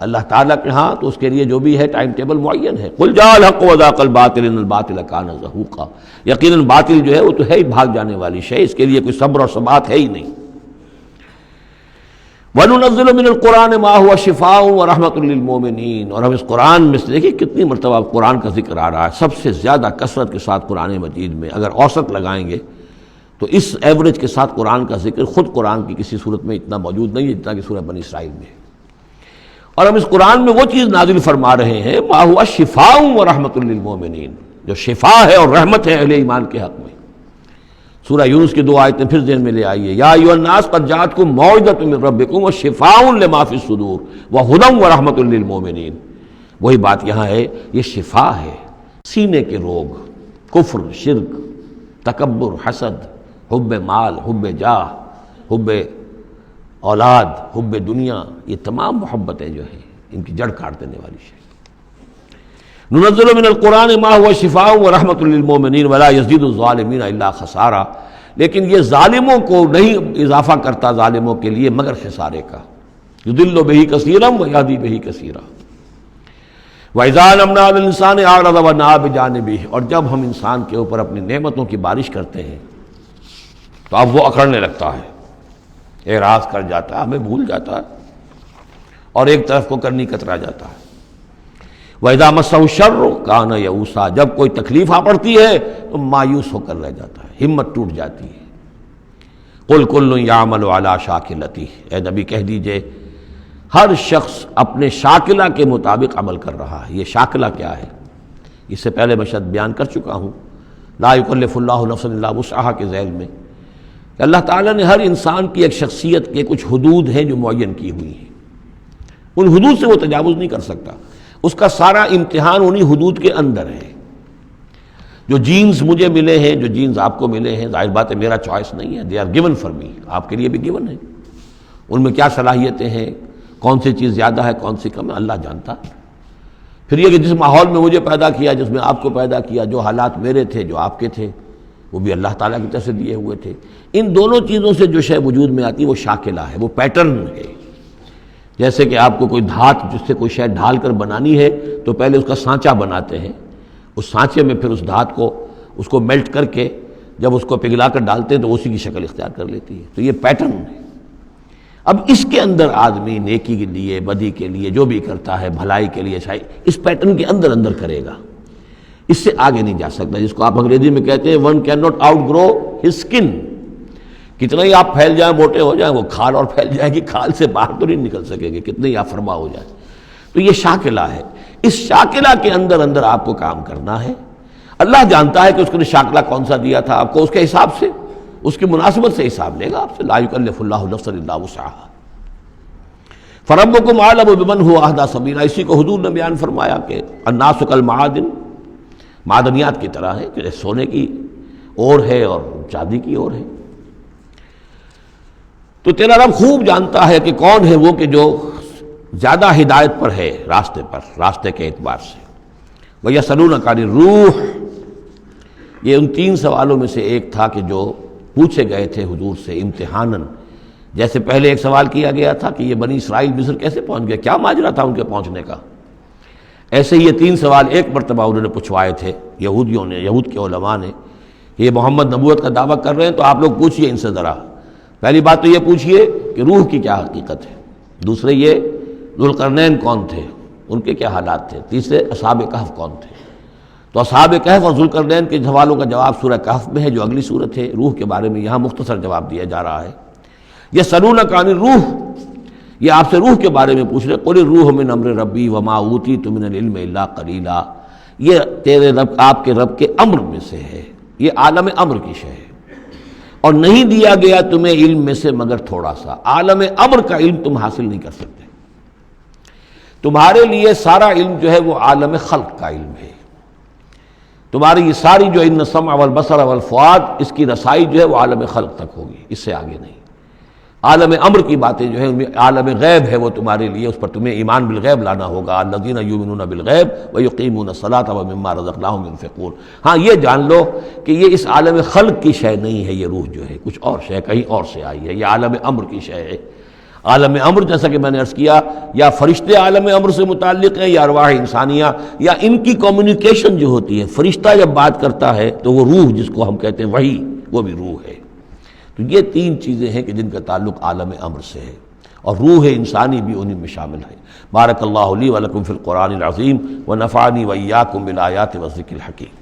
اللہ تعالیٰ کے ہاں تو اس کے لیے جو بھی ہے ٹائم ٹیبل معین ہے. قل جاء الحق وزهق الباطل ان الباطل كان زهوقا. یقیناً باطل جو ہے وہ تو ہے ہی بھاگ جانے والی شے، اس کے لیے کوئی صبر اور ثبات ہے ہی نہیں. وَنُنَزِّلُ مِنَ الْقُرْآنِ مَا هُوَ شِفَاءٌ وَرَحْمَةٌ لِّلْمُؤْمِنِينَ. اور ہم اس قرآن میں سے دیکھیے کتنی مرتبہ قرآن کا ذکر آ رہا ہے، سب سے زیادہ کثرت کے ساتھ قرآن مجید میں اگر اوسط لگائیں گے تو اس ایوریج کے ساتھ قرآن کا ذکر خود قرآن کی کسی صورت میں اتنا موجود نہیں ہے جتنا کہ سورہ بنی اسرائیل میں ہے. اور ہم اس قرآن میں وہ چیز نازل فرما رہے ہیں ما هو شفاء ورحمۃ للمؤمنین، جو شفا ہے اور رحمت ہے اہل ایمان کے حق میں. سورہ یونس کی 2 آیتیں پھر ذہن میں لے آئیے. یا ایھا الناس قد جاءتکم موعظۃ من ربکم وشفاء لما فی الصدور وہدی ورحمۃ للمؤمنین. وہی بات یہاں ہے، یہ شفا ہے. سینے کے روگ، کفر، شرک، تکبر، حسد، حب مال، حب جاہ، حب اولاد، حب دنیا، یہ تمام محبتیں جو ہیں ان کی جڑ کاٹ دینے والی شے. ننزل من القرآن ما هو شفاء ورحمۃ للمؤمنین ولا یزید الظالمین الا خسارا. لیکن یہ ظالموں کو نہیں اضافہ کرتا ظالموں کے لیے مگر خسارے کا. یضل بہ کثیرا ویہدی بہ کثیرا. وَإِذَا أَنْعَمْنَا عَلَى الْإِنسَانِ أَعْرَضَ وَنَأَىٰ بِجَانِبِهِ. اور جب ہم انسان کے اوپر اپنی نعمتوں کی بارش کرتے ہیں تو اب وہ اکڑنے لگتا ہے، اعراض کر جاتا ہے، ہمیں بھول جاتا ہے اور ایک طرف کو کرنی کترا جاتا ہے. وَإِذَا مَسَّهُ الشَّرُّ كَانَ يَئُوسًا. جب کوئی تکلیف آ پڑتی ہے تو مایوس ہو کر رہ جاتا ہے، ہمت ٹوٹ جاتی ہے. قُلْ كُلٌّ يَعْمَلُ عَلَىٰ شَاكِلَتِهِ. اے نبی کہہ دیجئے ہر شخص اپنے شاکلہ کے مطابق عمل کر رہا ہے. یہ شاکلہ کیا ہے؟ اس سے پہلے میں شاید بیان کر چکا ہوں، لا یکلف اللہ نفسا الا وسعها کے ذیل میں کہ اللہ تعالیٰ نے ہر انسان کی ایک شخصیت کے کچھ حدود ہیں جو معین کی ہوئی ہیں. ان حدود سے وہ تجاوز نہیں کر سکتا. اس کا سارا امتحان انہی حدود کے اندر ہے. جو جینز مجھے ملے ہیں، جو جینز آپ کو ملے ہیں، ظاہر بات ہے میرا چوائس نہیں ہے، they are given for me. آپ کے لیے بھی گیون ہے. ان میں کیا صلاحیتیں ہیں، کون سی چیز زیادہ ہے کون سی کم ہے، اللہ جانتا. پھر یہ کہ جس ماحول میں مجھے پیدا کیا، جس میں آپ کو پیدا کیا، جو حالات میرے تھے جو آپ کے تھے وہ بھی اللہ تعالیٰ کی طرف سے دیے ہوئے تھے. ان دونوں چیزوں سے جو شے وجود میں آتی ہے وہ شاکلہ ہے، وہ پیٹرن ہے. جیسے کہ آپ کو کوئی دھات جس سے کوئی شے ڈھال کر بنانی ہے تو پہلے اس کا سانچہ بناتے ہیں، اس سانچے میں پھر اس دھات کو اس کو میلٹ کر کے جب اس کو پگھلا کر ڈالتے ہیں تو اسی کی شکل اختیار کر لیتی ہے. تو یہ پیٹرن ہے. اب اس کے اندر آدمی نیکی کے لیے، بدی کے لیے جو بھی کرتا ہے، بھلائی کے لیے اچھائی، اس پیٹرن کے اندر اندر کرے گا، اس سے آگے نہیں جا سکتا. جس کو آپ انگریزی میں کہتے ہیں one cannot outgrow his skin. کتنا ہی آپ پھیل جائیں، موٹے ہو جائیں، وہ کھال اور پھیل جائے گی، کھال سے باہر تو نہیں نکل سکیں گے کتنے ہی آپ فرما ہو جائیں. تو یہ شاکلہ ہے. اس شاکلہ کے اندر اندر آپ کو کام کرنا ہے. اللہ جانتا ہے کہ اس نے شاکلہ کون سا دیا تھا آپ کو، اس کے حساب سے، اس کی مناسبت سے حساب لے گا آپ سے. لا یکلف اللہ نفسا الا وسعها. فربکم اعلم بمن هو اهدی سبیلا. اسی کو حضور نے بیان فرمایا کہ الناس کالمعادن، معدنیات کی طرح ہے کہ سونے کی اور ہے اور چاندی کی اور ہے. تو تیرا رب خوب جانتا ہے کہ کون ہے وہ کہ جو زیادہ ہدایت پر ہے، راستے کے اعتبار سے. وَيَسْأَلُونَكَ عَنِ الرُّوحِ. یہ ان 3 سوالوں میں سے ایک تھا کہ جو پوچھے گئے تھے حضور سے امتحاناً. جیسے پہلے ایک سوال کیا گیا تھا کہ یہ بنی اسرائیل مصر کیسے پہنچ گئے، کیا ماجرا تھا ان کے پہنچنے کا. ایسے ہی یہ 3 سوال ایک مرتبہ انہوں نے پوچھوائے تھے یہودیوں نے، یہود کے علماء نے کہ یہ محمد نبوت کا دعویٰ کر رہے ہیں تو آپ لوگ پوچھئے ان سے ذرا. پہلی بات تو یہ پوچھئے کہ روح کی کیا حقیقت ہے. دوسرے یہ ذوالقرنین کون تھے، ان کے کیا حالات تھے. تیسرے اصحاب کہف کون تھے. تو اصحاب کہف اور ذوالقرنین کے سوالوں کا جواب سورہ کہف میں ہے جو اگلی سورت ہے. روح کے بارے میں یہاں مختصر جواب دیا جا رہا ہے. یسألونک عن الروح، یہ آپ سے روح کے بارے میں پوچھ رہے. قل الروح من امر ربی وما اوتیت من العلم الا قلیلا. یہ تیرے رب، آپ کے رب کے امر میں سے ہے، یہ عالم امر کی شے ہے اور نہیں دیا گیا تمہیں علم میں سے مگر تھوڑا سا. عالم امر کا علم تم حاصل نہیں کر سکتے. تمہارے لیے سارا علم جو ہے وہ عالم خلق کا علم ہے. تمہاری یہ ساری جو ان السمع والبصر والفؤاد، اس کی رسائی جو ہے وہ عالم خلق تک ہوگی، اس سے آگے نہیں. عالم امر کی باتیں جو ہیں عالم غیب ہے وہ تمہارے لیے، اس پر تمہیں ایمان بالغیب لانا ہوگا. الذین یؤمنون بالغیب ویقیمون الصلاۃ ومما رزقناہم ينفقون. ہاں یہ جان لو کہ یہ اس عالم خلق کی شے نہیں ہے. یہ روح جو ہے کچھ اور شے، کہیں اور سے آئی ہے. یہ عالم امر کی شے ہے. عالم امر جیسا کہ میں نے عرض کیا، یا فرشتے عالم امر سے متعلق ہیں یا ارواح انسانیہ، یا ان کی کمیونیکیشن جو ہوتی ہے، فرشتہ جب بات کرتا ہے تو وہ روح جس کو ہم کہتے ہیں وحی، وہ بھی روح ہے۔ تو یہ تین چیزیں ہیں کہ جن کا تعلق عالم امر سے ہے، اور روح انسانی بھی انہیں میں شامل ہے۔ بارک اللہ لی و لکم فی القرآن العظیم ونفعنی وإیاکم بالآیات والذکر الحکیم۔